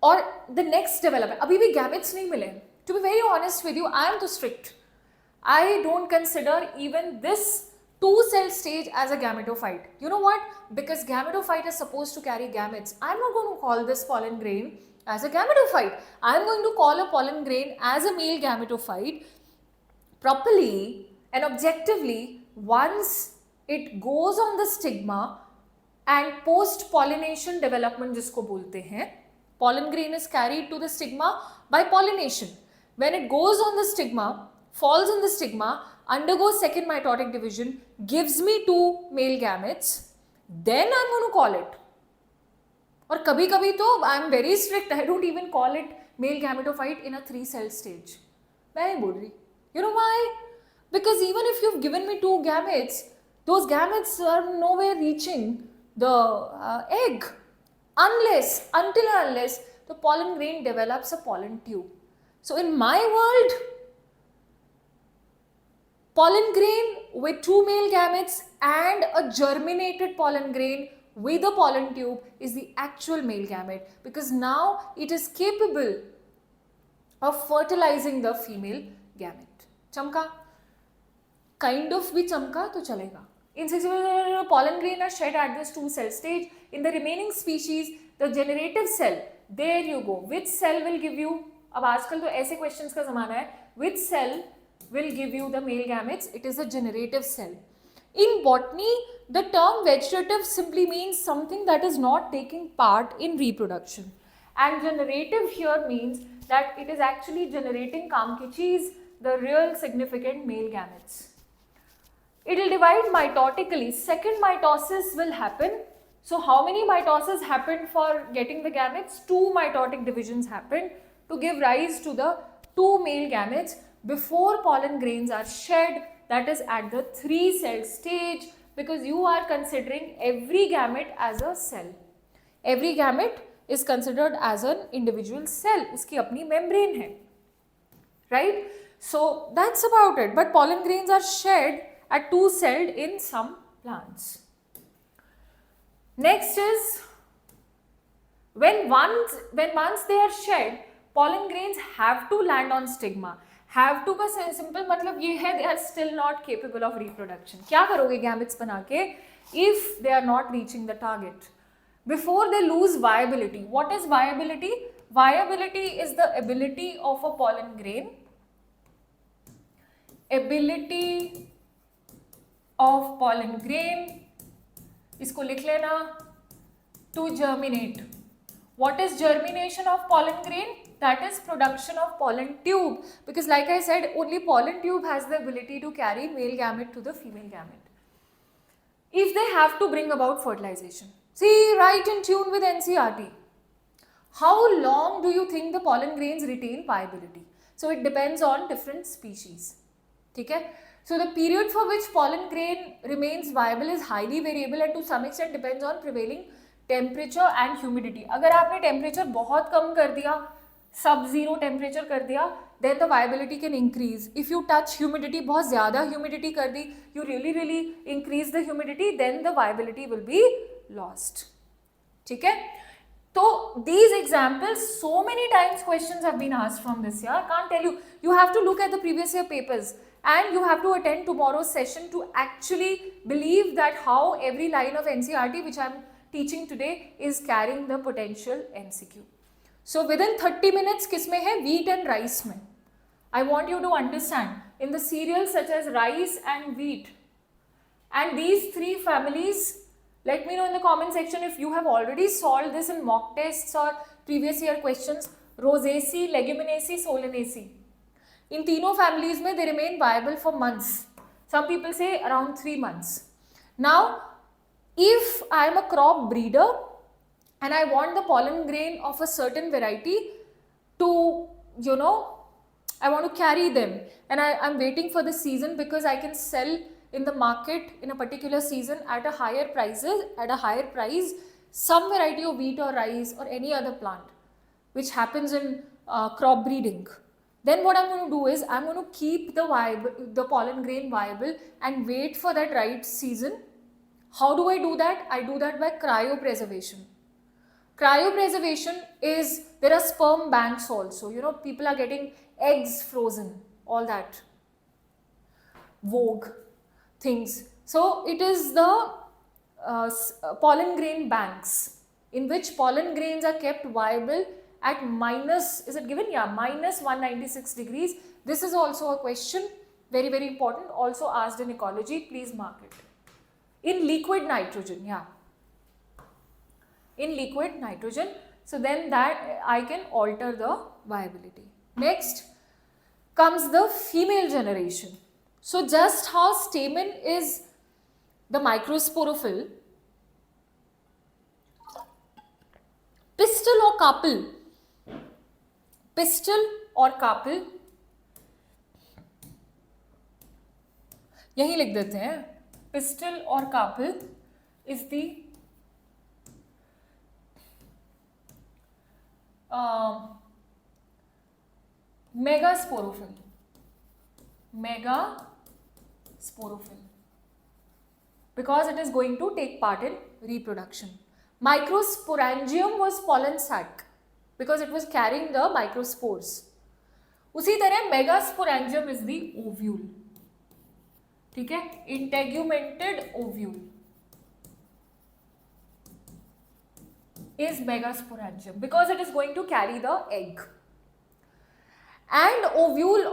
और the next development, अभी भी gametes नहीं मिले. To be very honest with you, I am too strict. I don't consider even this 2-cell stage as a gametophyte. You know what? Because gametophyte is supposed to carry gametes. I'm not going to call this pollen grain as a gametophyte. I'm going to call a pollen grain as a male gametophyte properly and objectively once it goes on the stigma and post-pollination development जिसको बोलते हैं. Pollen grain is carried to the stigma by pollination. When it goes on the stigma, falls in the stigma, undergoes second mitotic division, gives me 2 male gametes, then I'm going to call it. और कभी कभी तो I'm very strict, I don't even call it male gametophyte in a 3-cell stage. मैं नहीं बोल रही. You know why? Because even if you've given me 2 gametes, those gametes are nowhere reaching the egg until and unless the pollen grain develops a pollen tube. So in my world, pollen grain with 2 male gametes and a germinated pollen grain with a pollen tube is the actual male gamete, because now it is capable of fertilizing the female gamete. चमका? Kind of भी चमका तो चलेगा. In 60% pollen grain are shed at this 2-cell stage. In the remaining species, the generative cell, there you go. Which cell will give you? अब आजकल तो ऐसे questions का ज़माना है. Which cell will give you the male gametes? It is a generative cell. In botany, the term vegetative simply means something that is not taking part in reproduction. And generative here means that it is actually generating काम की चीज़, the real significant male gametes. It will divide mitotically. Second mitosis will happen. So how many mitoses happened for getting the gametes? 2 mitotic divisions happened to give rise to the 2 male gametes before pollen grains are shed, that is at the 3-cell stage, because you are considering every gamete as a cell. Every gamete is considered as an individual cell. इसकी अपनी membrane है. Right? So that's about it. But pollen grains are shed at 2-celled in some plants. Next is, when once they are shed, pollen grains have to land on stigma. Have to का simple मतलब ये है, they are still not capable of reproduction. क्या करोगे gametes बना के if they are not reaching the target? Before they lose viability. What is viability? Viability is the ability of a pollen grain. Ability of pollen grain, इसको लिख लेना, to germinate. What is germination of pollen grain? That is production of pollen tube, because like I said, only pollen tube has the ability to carry male gamete to the female gamete. If they have to bring about fertilization. See, right in tune with NCERT. How long do you think the pollen grains retain viability? So it depends on different species. Okay? So the period for which pollen grain remains viable is highly variable and to some extent depends on prevailing temperature and humidity. अगर आपने temperature बहुत कम कर दिया, sub-zero temperature कर दिया, then the viability can increase. If you touch humidity, बहुत ज़्यादा humidity कर दी, you really increase the humidity, then the viability will be lost. ठीक है? So these examples, so many times questions have been asked from this year. I can't tell you. You have to look at the previous year papers. And you have to attend tomorrow's session to actually believe that how every line of NCERT which I am teaching today is carrying the potential MCQ. So within 30 minutes किस में है? Wheat and rice में. I want you to understand in the cereals such as rice and wheat. And these three families, let me know in the comment section if you have already solved this in mock tests or previous year questions. Rosaceae, Leguminaceae, Solanaceae. In तीनों families में they remain viable for months. Some people say around 3 months. Now, if I am a crop breeder and I want the pollen grain of a certain variety to, I want to carry them, and I'm waiting for the season because I can sell in the market in a particular season at a higher price, some variety of wheat or rice or any other plant, which happens in crop breeding. Then what I'm going to do is I'm going to keep the pollen grain viable and wait for that right season. How do I do that? I do that by cryopreservation. Cryopreservation is, there are sperm banks also. People are getting eggs frozen, all that vogue things. So it is the pollen grain banks in which pollen grains are kept viable at minus, is it given? Yeah, minus 196 degrees. This is also a question, very, very important, also asked in ecology. Please mark it. In liquid nitrogen, yeah. In liquid nitrogen. So then that I can alter the viability. Next comes the female generation. So just how stamen is the microsporophyll, pistil or carpel, यही लिख देते हैं, pistil or carpel is the megasporophyll, because it is going to take part in reproduction. Microsporangium was pollen sac because it was carrying the microspores. उसी तरह megasporangium is the ovule. ठीक है, integumented ovule is megasporangium because it is going to carry the egg. And ovule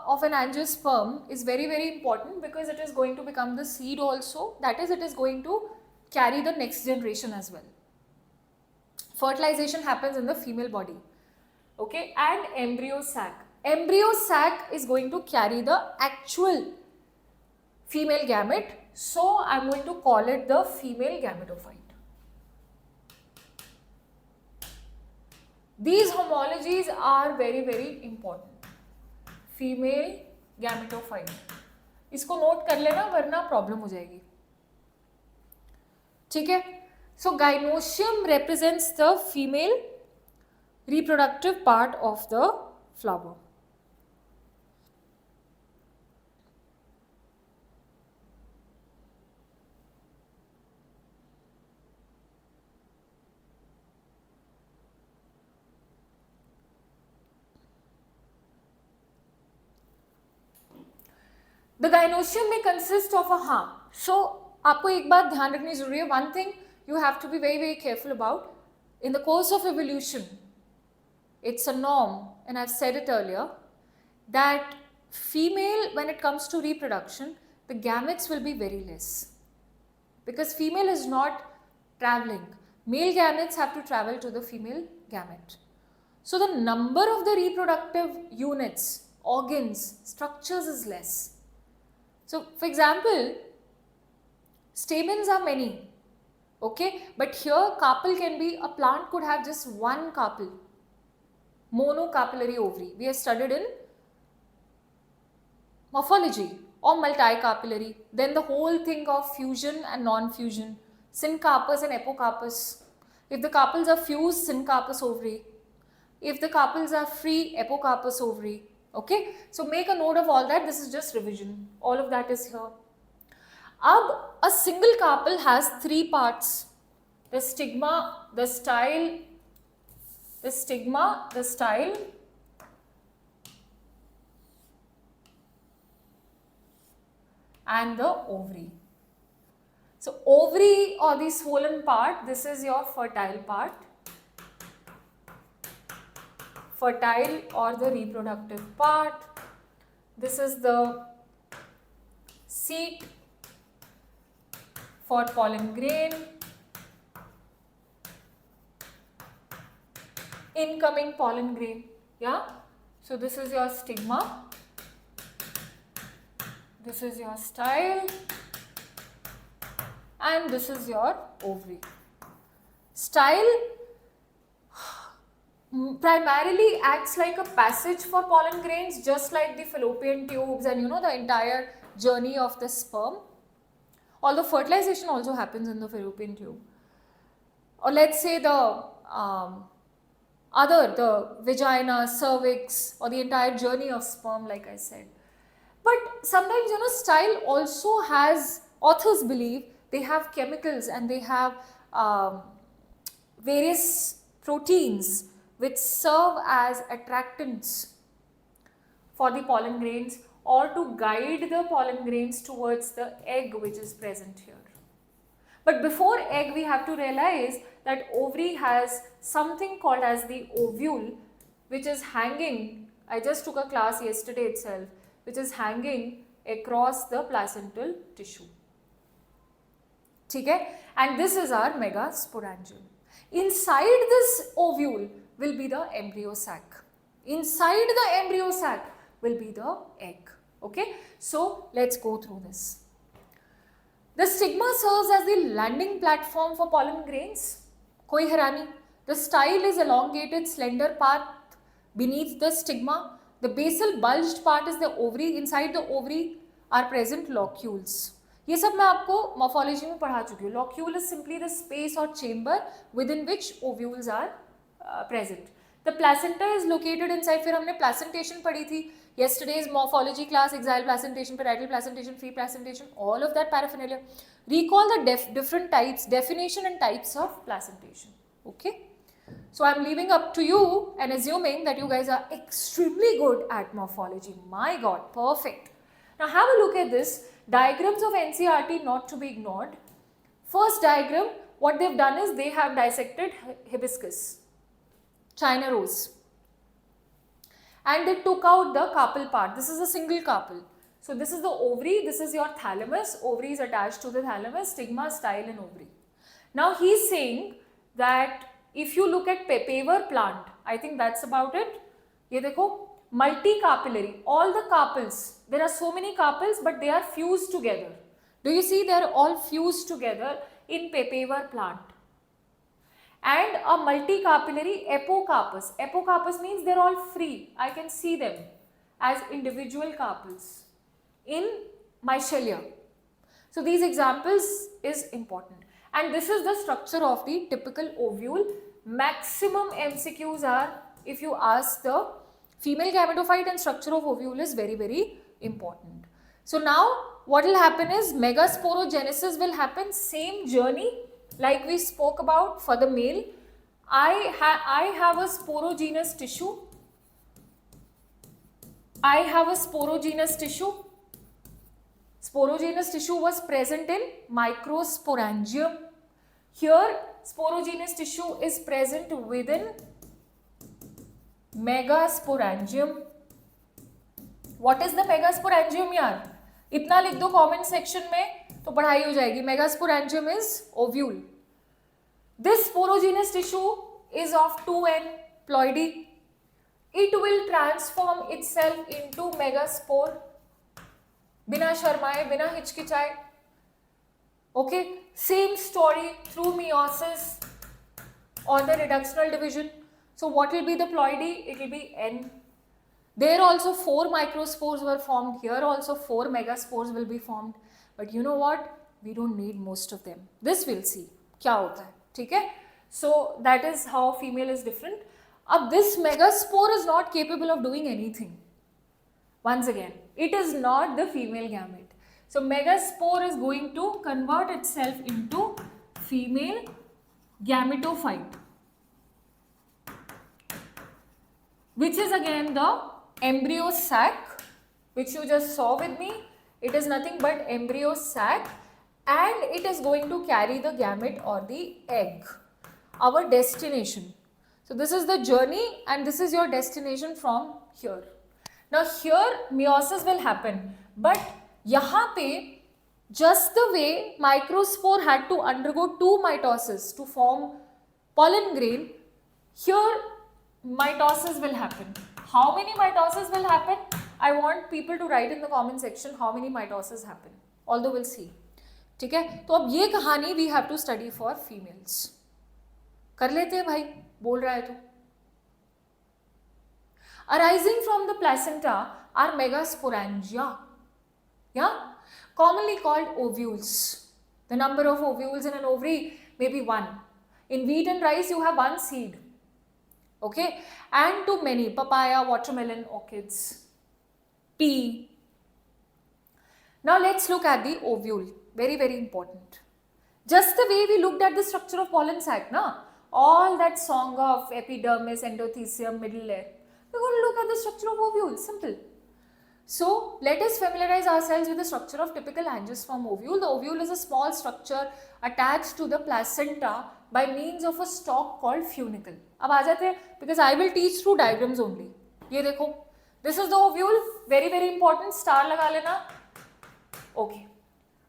of an angiosperm is very, very important because it is going to become the seed also. That is, it is going to carry the next generation as well. Fertilization happens in the female body. Okay, and embryo sac. Embryo sac is going to carry the actual female gamete. So, I am going to call it the female gametophyte. These homologies are very, very important. Female gametophyte. इसको note कर लेना वरना problem हो जाएगी. ठीक है. So gynoecium represents the female reproductive part of the flower. The gynoecium may consist of a So, आपको एक बात ध्यान रखनी जरूरी है. One thing you have to be very, very careful about. In the course of evolution, it's a norm, and I've said it earlier, that female, when it comes to reproduction, the gametes will be very less. Because female is not traveling. Male gametes have to travel to the female gamete. So, the number of the reproductive units, organs, structures is less. So, for example, stamens are many, okay, but here carpel can be, a plant could have just one carpel, monocarpellary ovary. We have studied in morphology, or multicarpellary. Then the whole thing of fusion and non-fusion, syncarpus and apocarpus. If the carpels are fused, syncarpus ovary. If the carpels are free, apocarpus ovary. Okay, so make a note of all that. This is just revision. All of that is here. A single carpel has three parts: the stigma, the style, and the ovary. So ovary, or the swollen part, this is your fertile part. Fertile or the reproductive part. This is the seat for pollen grain. Incoming pollen grain. Yeah. So this is your stigma. This is your style. And this is your ovary. Style primarily acts like a passage for pollen grains, just like the fallopian tubes and the entire journey of the sperm. Although fertilization also happens in the fallopian tube. Or let's say the vagina, cervix, or the entire journey of sperm, like I said. But sometimes, style also has, authors believe, they have chemicals and they have various proteins which serve as attractants for the pollen grains or to guide the pollen grains towards the egg which is present here. But before egg, we have to realize that ovary has something called as the ovule, which is hanging. I just took a class yesterday itself, which is hanging across the placental tissue. Okay? And this is our megasporangium. Inside this ovule will be the embryo sac. Inside the embryo sac will be the egg. Okay? So let's go through this. The stigma serves as the landing platform for pollen grains. Koi harani. The style is elongated, slender part beneath the stigma. The basal bulged part is the ovary. Inside the ovary are present locules. ये सब मैं आपको morphology में पढ़ा चुकी हूँ. Locule is simply the space or chamber within which ovules are present. The placenta is located inside. फिर हमने placentation पढ़ी थी. Yesterday's morphology class, axial placentation, parietal placentation, free placentation, all of that paraphernalia. Recall the different types, definition and types of placentation. Okay. So I'm leaving up to you and assuming that you guys are extremely good at morphology. My God, perfect. Now have a look at this. Diagrams of NCERT not to be ignored. First diagram, what they've done is they have dissected hibiscus, China rose, and they took out the carpel part. This is a single carpel. So this is the ovary, this is your thalamus, ovary is attached to the thalamus, stigma, style and ovary. Now he's saying that if you look at papaver plant, I think that's about it. Ye dekho, multi-carpellary, all the carpels, there are so many carpels but they are fused together. Do you see they are all fused together in papaver plant? And a multi-carpellary apocarpus. Apocarpus means they are all free. I can see them as individual carpels in Michelia. So these examples is important. And this is the structure of the typical ovule. Maximum MCQs are, if you ask the female gametophyte, and structure of ovule is very, very important. So now what will happen is megasporogenesis will happen, same journey like we spoke about for the male. I have a sporogenous tissue. I have a sporogenous tissue. Sporogenous tissue was present in microsporangium. Here sporogenous tissue is present within megasporangium. What is the megasporangium यार? इतना लिख दो comment section में तो पढ़ाई हो जाएगी. Megasporangium is ovule. This sporogenous tissue is of 2n ploidy. It will transform itself into megaspore. बिना शर्माए, बिना हिचकिचाए. Okay, same story through meiosis or the reductional division. So what will be the ploidy? It will be n. There also 4 microspores were formed. Here also 4 megaspores will be formed. But you know what? We don't need most of them. This we'll see. क्या होता है? ठीक है? So that is how female is different. अब this megaspore is not capable of doing anything. Once again, it is not the female gamete. So megaspore is going to convert itself into female gametophyte, which is again the embryo sac, which you just saw with me. It is nothing but embryo sac, and it is going to carry the gamete or the egg, our destination. So this is the journey and this is your destination from here. Now here meiosis will happen, but यहाँ पे just the way microspore had to undergo 2 mitosis to form pollen grain, here mitosis will happen. How many mitosis will happen? I want people to write in the comment section how many mitosis happen, although we'll see. ठीक है, तो अब ये कहानी we have to study for females. कर लेते हैं भाई, बोल रहा है तो. Arising from the placenta are megasporangia, yeah, commonly called ovules. The number of ovules in an ovary may be 1. In wheat and rice you have 1 seed, okay, and to many, papaya, watermelon, orchids, pea. Now let's look at the ovule, very very important. Just the way we looked at the structure of pollen sac, na? All that song of epidermis, endothecium, middle layer. We're going to look at the structure of ovule, simple. So let us familiarize ourselves with the structure of typical angiosperm ovule. The ovule is a small structure attached to the placenta by means of a stalk called funicle. अब आ जाते हैं, because I will teach through diagrams only. ये देखो, this is the ovule, very very important, star लगा लेना. Okay,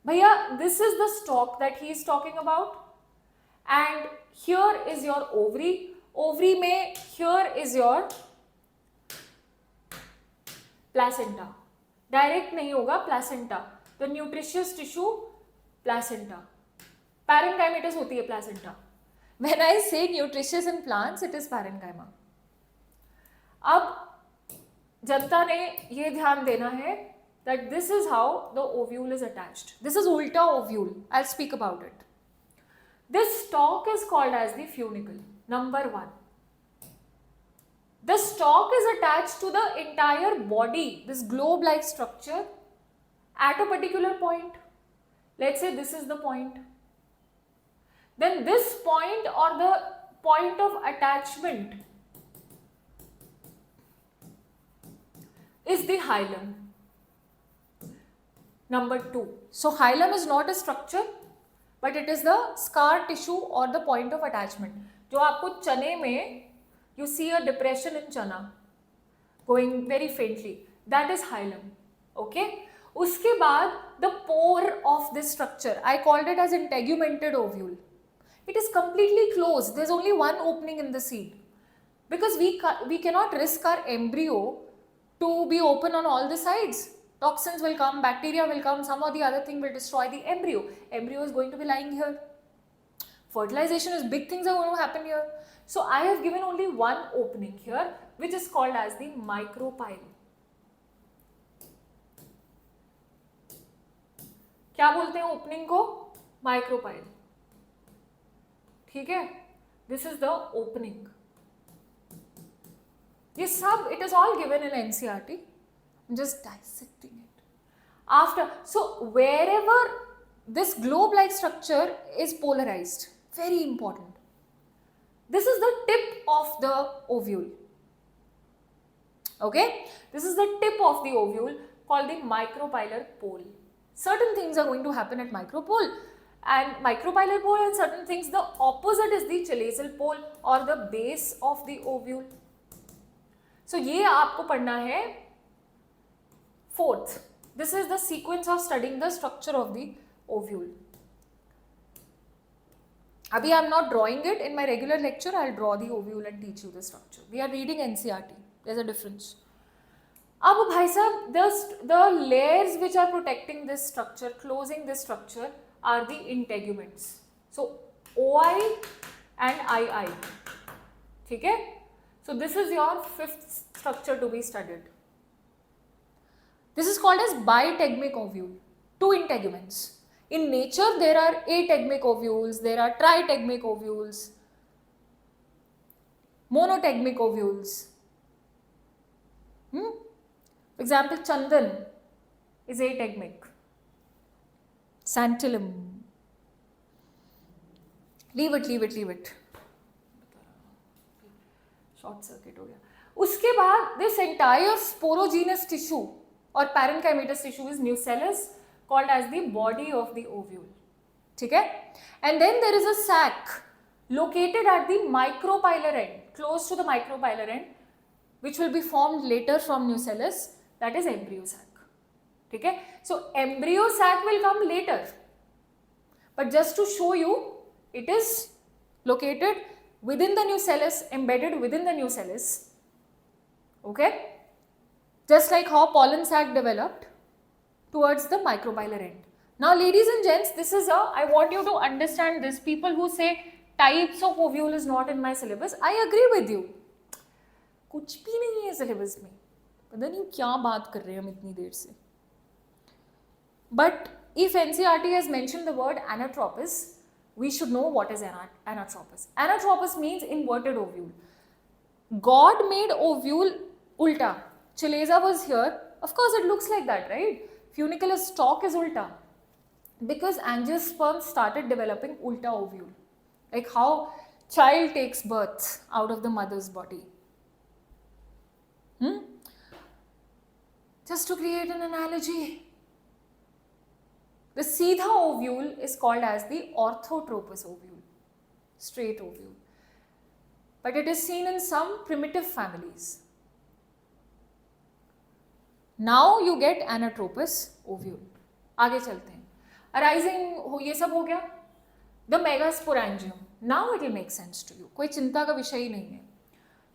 भैया, this is the stalk that he is talking about, and here is your ovary. Ovary में here is your placenta. Direct नहीं होगा, placenta. The nutritious tissue, placenta. Parenchymatous होती है placenta. When I say nutritious in plants, it is parenchyma. अब जनता ने ये ध्यान देना है that this is how the ovule is attached. This is ulta ovule. I'll speak about it. This stalk is called as the funicle. Number 1. The stalk is attached to the entire body, this globe-like structure, at a particular point. Let's say this is the point. Then this point or the point of attachment is the hilum. Number 2. So hilum is not a structure, but it is the scar tissue or the point of attachment. जो आपको चने में you see a depression in chana going very faintly, that is hilum. Okay, उसके बाद the pore of this structure, I called it as integumented ovule. It is completely closed. There is only one opening in the seed, because we cannot risk our embryo to be open on all the sides. Toxins will come, bacteria will come, some or the other thing will destroy the embryo. Embryo is going to be lying here. Fertilization is, big things are going to happen here. So I have given only one opening here, which is called as the micropyle. क्या बोलते हैं opening को? Micropyle. ठीक है? This is the opening. ये सब, it is all given in NCERT. I'm just dissecting it. After, so wherever this globe-like structure is polarized, very important. This is the tip of the ovule. Okay, this is the tip of the ovule called the micropylar pole. Certain things are going to happen at micropyle pole, and certain things, the opposite is the chalazal pole or the base of the ovule. So ये आपको पढ़ना है. 4th, this is the sequence of studying the structure of the ovule. Abhi I am not drawing it. In my regular lecture, I will draw the ovule and teach you the structure. We are reading NCERT. There's a difference. Ab bhai sahab, the layers which are protecting this structure, closing this structure, are the integuments. So OI and II. ठीक है? So this is your 5th structure to be studied. This is called as bitegmic ovule. 2 integuments. In nature, there are ategmic ovules, there are tritegmic ovules, monotegmic ovules. For example, chandan is ategmic. Santalum. Leave it. Short circuit हो गया. उसके बाद this entire sporogenous tissue or parenchymatous tissue is nucellus, called as the body of the ovule. ठीक है? And then there is a sac located at the micropylar end, close to the micropylar end, which will be formed later from nucellus, that is embryo sac. ठीक है? So embryo sac will come later, but just to show you, it is located within the nucellus, embedded within the nucellus. Okay? Just like how pollen sac developed towards the microbial end. Now ladies and gents, this is I want you to understand this. People who say types of ovule is not in my syllabus, I agree with you. कुछ भी नहीं है syllabus में. पता नहीं क्या बात कर रहे हैं हम इतनी देर से. But if NCERT has mentioned the word anatropous, we should know what is anatropous. Anatropous means inverted ovule. God made ovule ulta. Chalaza was here. Of course, it looks like that, right? Funiculus stalk is ulta. Because angiosperms started developing ulta ovule. Like how child takes birth out of the mother's body. Just to create an analogy. The Seedha ovule is called as the orthotropous ovule, straight ovule. But it is seen in some primitive families. Now you get anatropous ovule. आगे चलते हैं. Arising ये सब हो गया. The megasporangium. Now it will make sense to you. कोई चिंता का विषय ही नहीं है.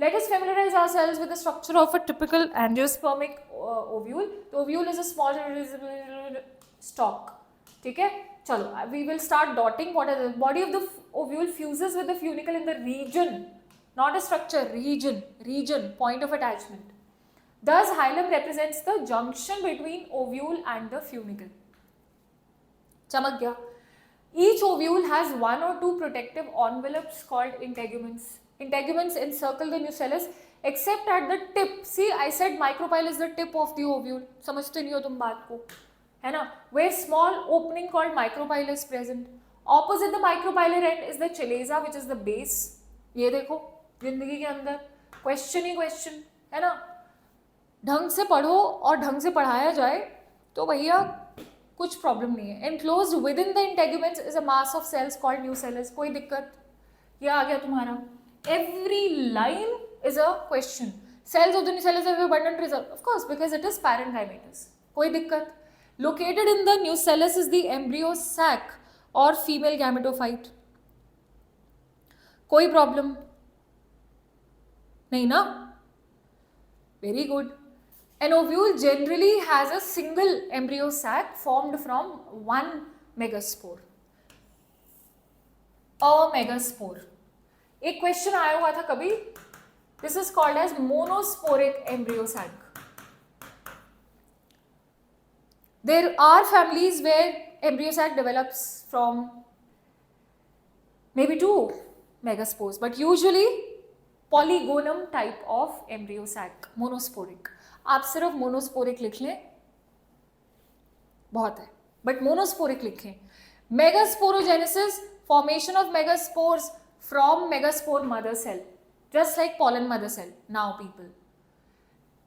Let us familiarize ourselves with the structure of a typical angiospermic ovule. The ovule is a small stalk. ठीक है, चलो we will start dotting. What is the body of the ovule fuses with the funicle in the region, not a structure, region, point of attachment. Thus hilum represents the junction between ovule and the funicle. चमक गया. Each ovule has one or two protective envelopes called integuments. Integuments encircle the nucellus except at the tip. See, I said micropyle is the tip of the ovule. समझते नहीं हो तुम बात को, है ना? Where small opening called micropyle is present. Opposite the micropylar end is the chalaza, which is the base. ये देखो जिंदगी के अंदर क्वेश्चन ही क्वेश्चन, है ना? ढंग से पढ़ो और ढंग से पढ़ाया जाए तो भैया कुछ प्रॉब्लम नहीं है. Enclosed within the integuments is a mass of cells called nucellus. कोई दिक्कत? ये आ गया तुम्हारा. Every line is a question. Cells of the nucellus have abundant reserve. Of course, because it is parenchymatous. कोई दिक्कत? Located in the nucellus is the embryo sac or female gametophyte. कोई problem नहीं ना? Very good. An ovule generally has a single embryo sac formed from one megaspore. A megaspore. एक question आया हुआ था कभी. This is called as monosporic embryo sac. There are families where embryo sac develops from maybe two megaspores, but usually polygonum type of embryo sac, monosporic. आप सिर्फ monosporic लिख लें, बहुत है, but monosporic लिखें. Megasporogenesis, formation of megaspores from megaspore mother cell, just like pollen mother cell. Now people,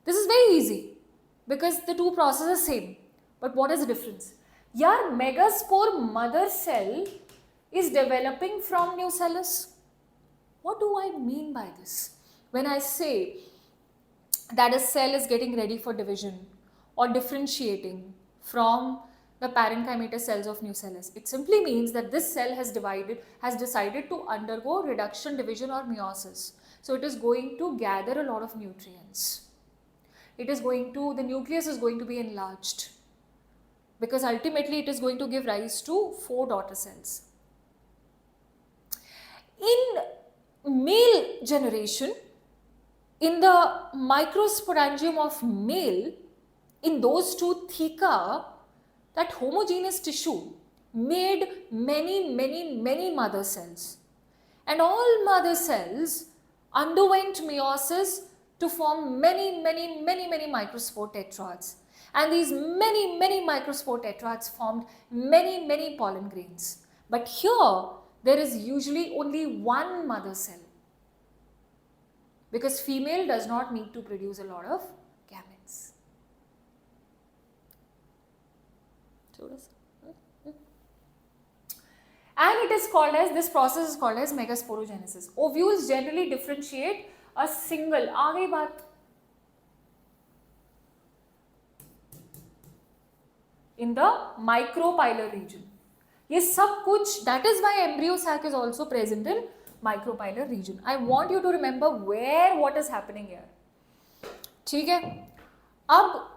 this is very easy because the two processes are same. But what is the difference? Yaar, megaspore mother cell is developing from nucellus. What do I mean by this? When I say that a cell is getting ready for division or differentiating from the parenchymatous cells of nucellus, it simply means that this cell has decided to undergo reduction, division or meiosis. So it is going to gather a lot of nutrients. The nucleus is going to be enlarged, because ultimately it is going to give rise to 4 daughter cells. In male generation, in the microsporangium of male, in those two theca, that homogeneous tissue made many mother cells. And all mother cells underwent meiosis to form many microspore tetrads. And these many microspore tetrads formed many pollen grains. But here, there is usually only one mother cell, because female does not need to produce a lot of gametes. And it is called as, this process is called as megasporogenesis. Ovules generally differentiate a single, आ गई बात, in the micropylar region. ये सब कुछ, that is why embryo sac is also present in micropylar region. I want you to remember where what is happening here. ठीक है, अब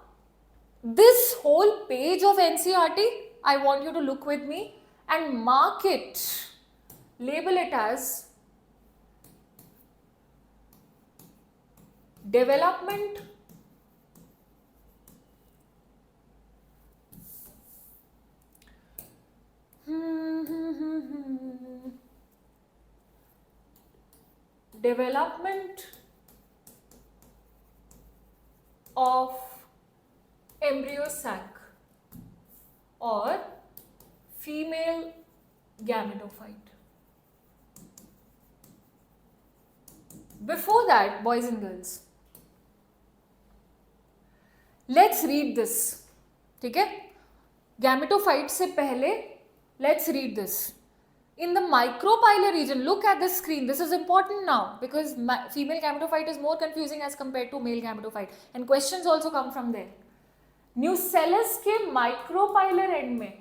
this whole page of NCERT, I want you to look with me and mark it, label it as development development of embryo sac or female gametophyte. Before that, boys and girls, let's read this. ठीक है, gametophyte से पहले let's read this. In the micropylar region, look at this screen. This is important now because female gametophyte is more confusing as compared to male gametophyte, and questions also come from there. Nucellus के micropylar end में,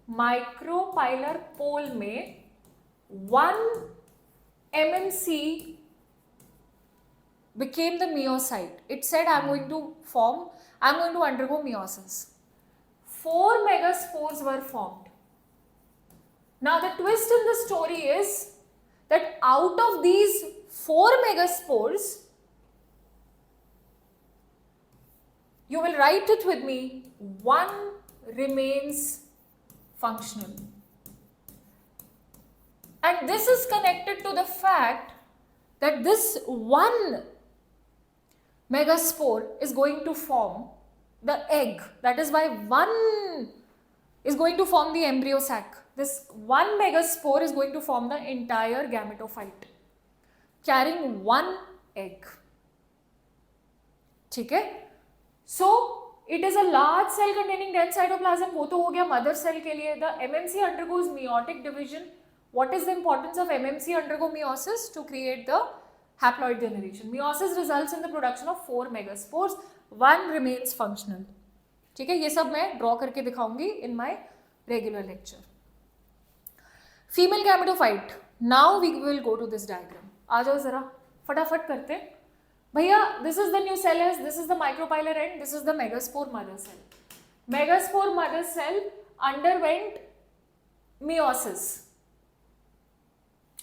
micropylar pole में 1 MMC became the meiocyte. It said, I'm going to undergo meiosis. 4 megaspores were formed. Now the twist in the story is that out of these 4 megaspores, you will write it with me, 1 remains functional. And this is connected to the fact that this 1 megaspore is going to form the egg. That is why 1 is going to form the embryo sac. This 1 megaspore is going to form the entire gametophyte, carrying 1 egg. ठीक है? So it is a large cell containing dense cytoplasm. वो तो हो गया mother cell के लिए. The MMC undergoes meiotic division. What is the importance of MMC undergo meiosis? To create the haploid generation. Meiosis results in the production of 4 megaspores. 1 remains functional. ठीक है, ये सब मैं ड्रॉ करके दिखाऊंगी in my regular lecture. Female gametophyte. Now we will go to this diagram. आ जाओ जरा फटाफट करते हैं भैया. This is the nucellus, this is the micropylar end, this is the megaspore mother cell. Megaspore mother cell underwent meiosis.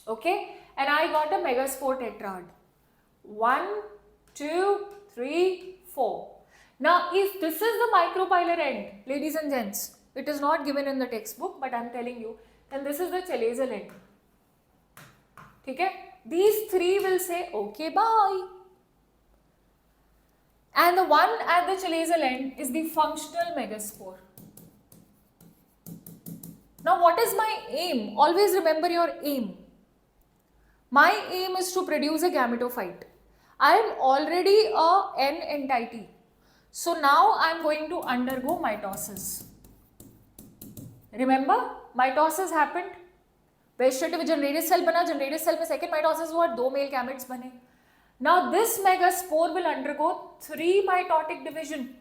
Okay, and I got a megaspore tetrad. 1, 2, 3, 4. Now, if this is the micropylar end, ladies and gents, it is not given in the textbook, but I am telling you, then this is the chalazal end. Okay? These 3 will say, okay, bye. And the one at the chalazal end is the functional megaspore. Now, what is my aim? Always remember your aim. My aim is to produce a gametophyte. I am already a N entity. So now I am going to undergo mitosis. Remember, mitosis happened. Vegetative generated cell बना, generated cell में second mitosis हुआ, 2 male gametes बने. Now this megaspore will undergo 3 mitotic division.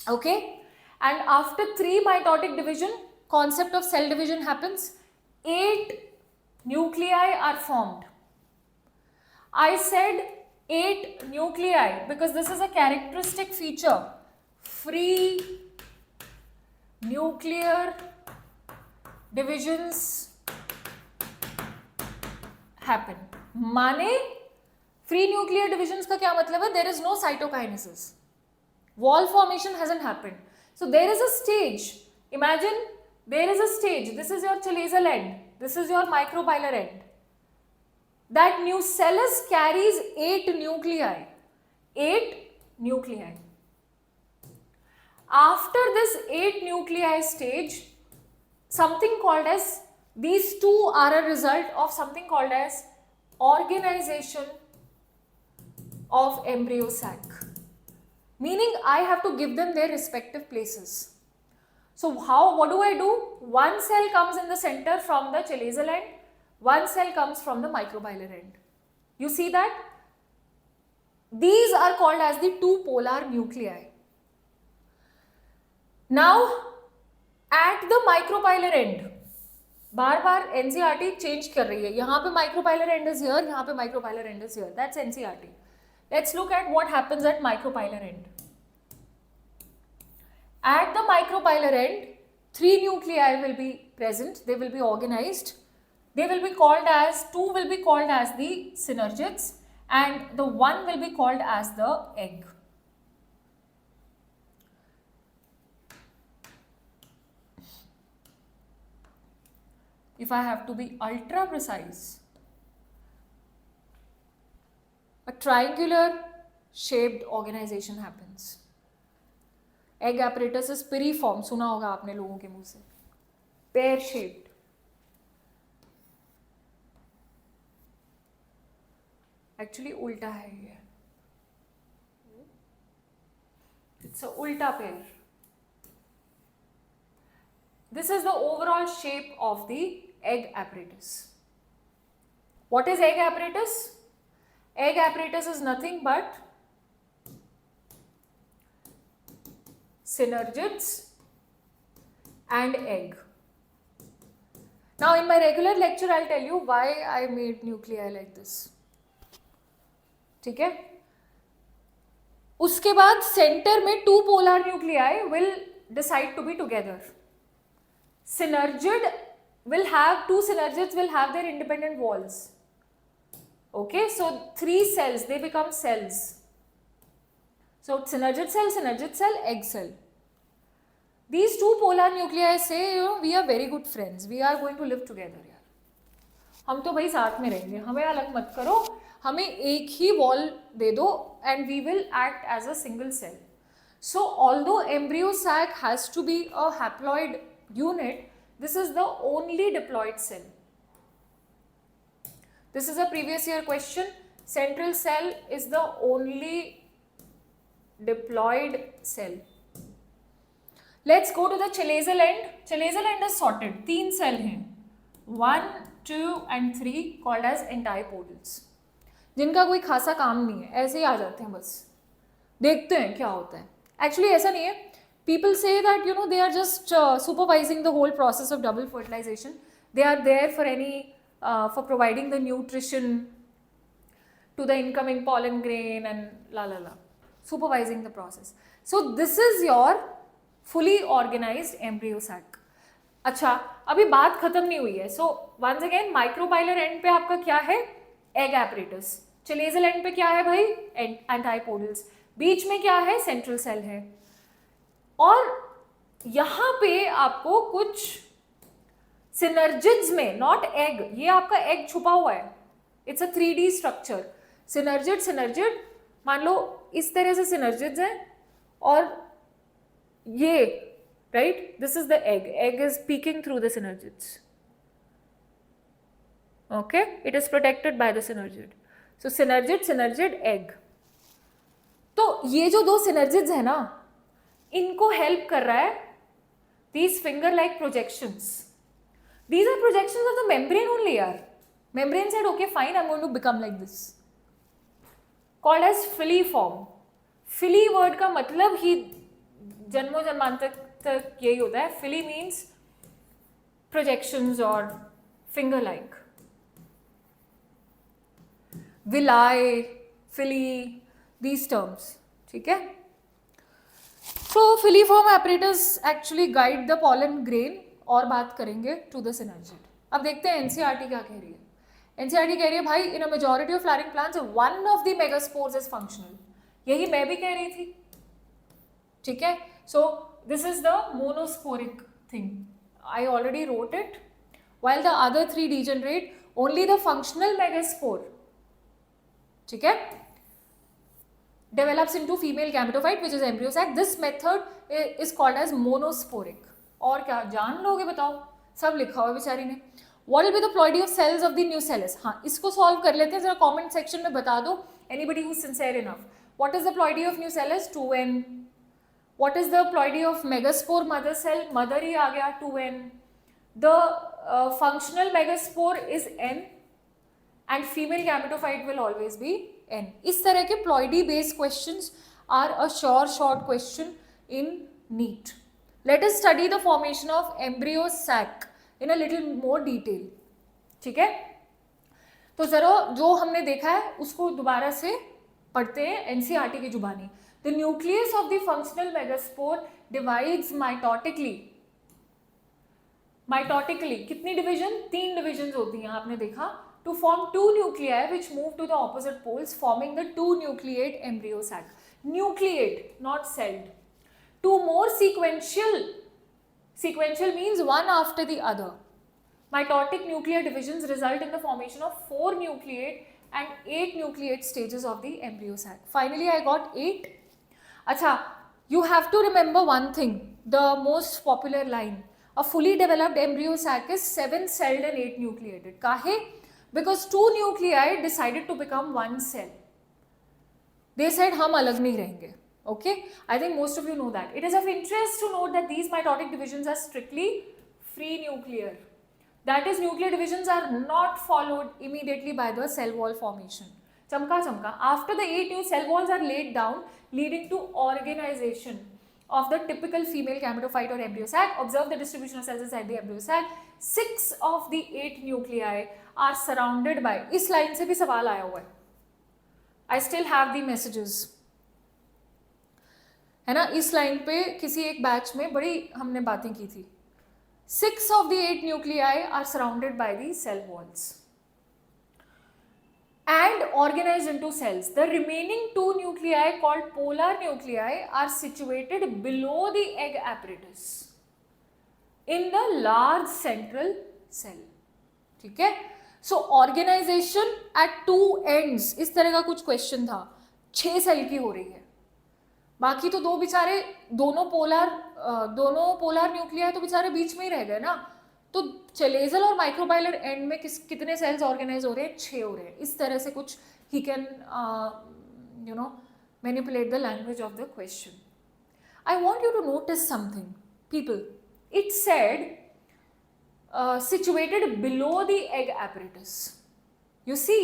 Okay, and after 3 mitotic division, concept of cell division happens. 8 nuclei are formed. I said 8 nuclei because this is a characteristic feature. Free nuclear divisions happen. माने free nuclear divisions का क्या मतलब है? There is no cytokinesis. Wall formation hasn't happened. So there is a stage. Imagine there is a stage. This is your chalazal end. This is your micropylar end. That nucellus carries 8 nuclei. 8 nuclei. After this 8 nuclei stage, something called as, these 2 are a result of something called as organization of embryo sac. Meaning I have to give them their respective places. So what do I do? 1 cell comes in the center from the chalazal end. 1 cell comes from the micropylar end. You see that? These are called as the two polar nuclei. Now, at the micropylar end, bar bar NCERT change कर रही है. यहाँ पे micropylar and is here, यहाँ पे micropylar and is here. That's NCERT. Let's look at what happens at micropylar and. At the micropylar end, three nuclei will be present. They will be organized. They will be called as, two will be called as the synergids and the one will be called as the egg. If I have to be ultra precise, a triangular shaped organization happens. Egg apparatus is piriform, सुना होगा आपने लोगों के मुंह से. Pear shaped. Actually उल्टा है ये. It's a उल्टा pair. This is the overall shape of the egg apparatus. What is egg apparatus? Egg apparatus is nothing but synergids and egg. Now in my regular lecture I'll tell you why I made nuclei like this. ठीक है? उसके बाद centre में two polar nuclei will decide to be together. Synergid will have, two synergids will have their independent walls. Okay, so three cells, they become cells. So synergid cell, egg cell. These two polar nuclei say, you know, we are very good friends. We are going to live together. यार, हम तो भाई साथ में रहेंगे, हमें अलग मत करो, हमें एक ही wall दे दो, and we will act as a single cell. So although embryo sac has to be a haploid unit, this is the only diploid cell. This is a previous year question. Central cell is the only diploid cell. Let's go to the chalazal end. Chalazal end is sorted. 3 cell हैं. 1, 2 and 3 called as antipodals. जिनका कोई खासा काम नहीं है, ऐसे ही आ जाते हैं बस. देखते हैं क्या होता है. Actually ऐसा नहीं है. People say that, you know, they are just supervising the whole process of double fertilization. They are there for for providing the nutrition to the incoming pollen grain and la la la, supervising the process. So this is your fully organized embryo sac. अच्छा, अभी बात खत्म नहीं हुई है. So once again, micropylar end पे आपका क्या है? Egg apparatus. Chalazal end पे क्या है भाई? Antipodals. बीच में क्या है? Central cell है. और यहाँ पे आपको कुछ सिनर्जिड्स में, नॉट एग, ये आपका एग छुपा हुआ है. It's a 3D structure. Synergid मान लो इस तरह से सिनर्जिड्स हैं और ये right, this is the egg is peeking through the synergids. Okay, it is protected by the synergid. So synergid egg. तो ये जो दो सिनर्जिड्स है ना, इनको हेल्प कर रहा है these finger like projections. These are projections of the membrane only यार. Membrane said okay fine, I'm going to become like this. Called as filiform. Fili word का मतलब ही जन्मों जन्मांतर तक यही होता है. Fili means projections or finger like. Villi, fili, these terms. ठीक है? So filiform apparatus actually guide the pollen grain. और बात करेंगे to the synergid. अब देखते हैं NCERT क्या कह रही है. NCERT कह रही है भाई in a majority of flowering plants one of the megaspores is functional. यही मैं भी कह रही थी. ठीक है? So this is the monosporic thing. I already wrote it. While the other three degenerate, only the functional megaspore, ठीक है, develops into female gametophyte which is embryo sac. This method is called as monosporic. और क्या जान लोगे बताओ, सब लिखा हुआ बेचारी ने. What will be the ploidy of cells of the nucellus? हाँ, इसको सॉल्व कर लेते हैं. जरा कमेंट सेक्शन में बता दो, anybody who is sincere enough. What is the ploidy of nucellus? 2n. What is the ploidy of megaspore mother cell? Mother ही आ गया, 2n. The functional megaspore is n and female gametophyte will always be N. इस तरह के ploidy based questions are a sure short question in NEET. Let us study the formation of embryo sac in a little more detail. ठीक है, तो जरा जो हमने देखा है उसको दोबारा से पढ़ते हैं एनसीईआरटी की जुबानी. The nucleus of the functional megaspore divides mitotically. Mitotically कितनी डिवीजन? 3 डिविजन होती हैं, आपने देखा, to form 2 nuclei which move to the opposite poles, forming the 2 nucleate embryo sac. Nucleate, not celled. 2 more sequential. Sequential means one after the other. Mitotic nuclear divisions result in the formation of 4 nucleate and 8 nucleate stages of the embryo sac. Finally, I got 8. Acha, you have to remember one thing, the most popular line. A fully developed embryo sac is 7 celled and 8 nucleated. Kahe? Because 2 nuclei decided to become 1 cell. They said, hum alag nahi rahenge. Okay? I think most of you know that. It is of interest to note that these mitotic divisions are strictly free nuclear. That is, nuclear divisions are not followed immediately by the cell wall formation. Chamka chamka. After the 8 new cell walls are laid down, leading to organization of the typical female gametophyte or embryo sac. Observe the distribution of cells inside the embryo sac. 6 of the 8 nuclei are surrounded by. इस line से भी सवाल आया हुआ है. I still have the messages. है ना, इस लाइन पे किसी एक बैच में बड़ी हमने बातें की थी. 6 of the 8 nuclei are surrounded by the cell walls and organized into cells. The remaining 2 nuclei, called polar nuclei, are situated below the egg apparatus in the large central cell. ठीक है, so organization at 2 ends, इस तरह का कुछ question था. 6 cell की हो रही है, बाकी तो दो बेचारे दोनों पोलर न्यूक्लिया तो बेचारे बीच में ही रह गए ना. तो चलेजल और माइक्रोबाइलर एंड में कितने सेल्स ऑर्गेनाइज हो रहे हैं? 6 हो रहे हैं. इस तरह से कुछ ही can manipulate the language of the question. I want you to notice something people. It said situated below the egg apparatus. You see,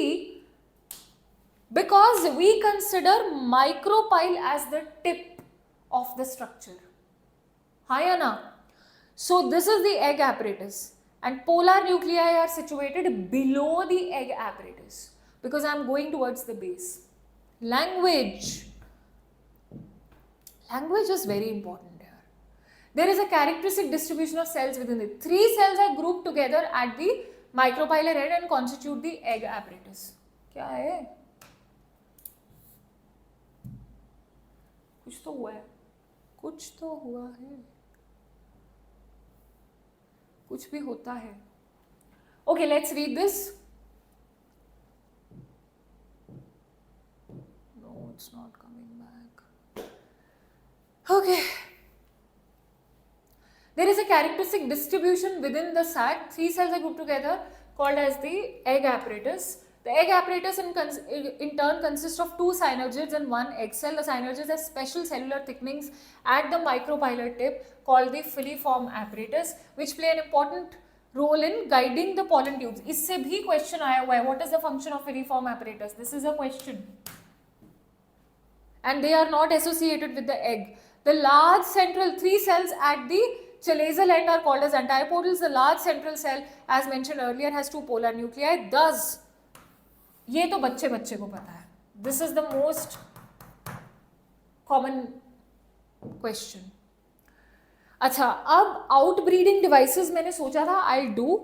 because we consider micropyle as the tip of the structure. Hi Anna. So this is the egg apparatus and polar nuclei are situated below the egg apparatus because I am going towards the base. Language is very important. There is a characteristic distribution of cells within it. 3 cells are grouped together at the micropylar end and constitute the egg apparatus. क्या है? कुछ तो हुआ है. कुछ भी होता है. Okay, let's read this. No, it's not coming back. Okay. There is a characteristic distribution within the sac. 3 cells are grouped together called as the egg apparatus. The egg apparatus in turn consists of 2 synergids and 1 egg cell. The synergids have special cellular thickenings at the micropylar tip called the filiform apparatus, which play an important role in guiding the pollen tubes. इससे भी question आया हुआ है. What is the function of filiform apparatus? This is a question. And they are not associated with the egg. The large central 3 cells at the chalazal end are called as antipodals. The large central cell, as mentioned earlier, has 2 polar nuclei. Thus, ये तो बच्चे को पता है. This is the most common question. अच्छा, अब outbreeding devices मैंने सोचा था I'll do,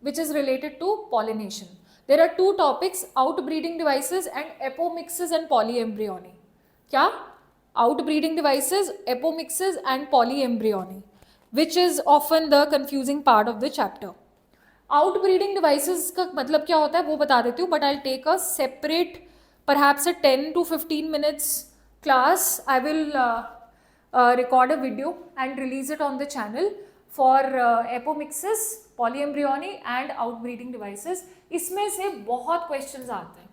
which is related to pollination. There are 2 topics: outbreeding devices and apomixis and polyembryony. क्या? Outbreeding devices, apomixis and polyembryony, which is often the confusing part of the chapter. Outbreeding devices का मतलब क्या होता है वो बता देती हूँ, but I'll take a separate, perhaps a 10 to 15 minutes class. I will record a video and release it on the channel for apomixis, polyembryony and outbreeding devices. इसमें से बहुत questions आते हैं.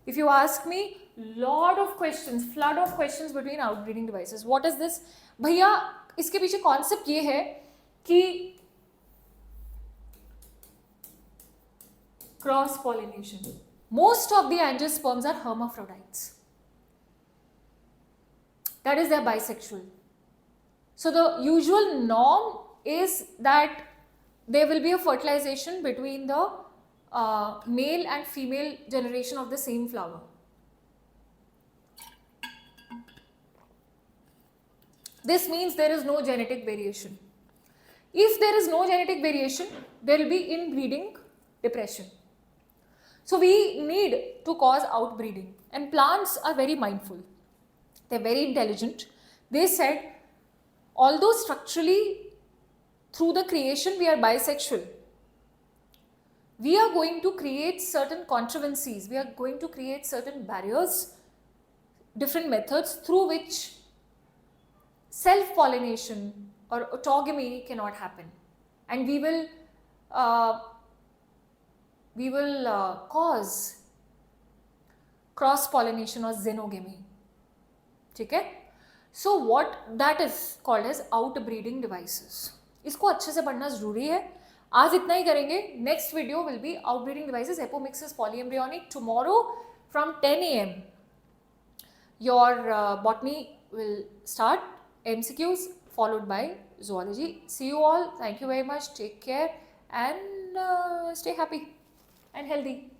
If you ask me, lot of questions, flood of questions between outbreeding devices. What is this? भैया इसके पीछे concept ये है कि cross pollination. Most of the angiosperms are hermaphrodites, that is, they are bisexual. So the usual norm is that there will be a fertilization between the male and female generation of the same flower. This means there is no genetic variation. If there is no genetic variation, there will be inbreeding depression. So we need to cause outbreeding, and plants are very mindful. They're very intelligent. They said, although structurally through the creation we are bisexual, we are going to create certain controversies, we are going to create certain barriers, different methods through which self-pollination or autogamy cannot happen, and we will cause cross-pollination or xenogamy. ठीक है? So what that is called as outbreeding devices. इसको अच्छे से पढ़ना जरूरी है. आज इतना ही करेंगे. Next video will be outbreeding devices, apomixis polyembryonic. Tomorrow from 10 AM your botany will start, MCQs followed by zoology. See you all. Thank you very much. Take care and stay happy and healthy.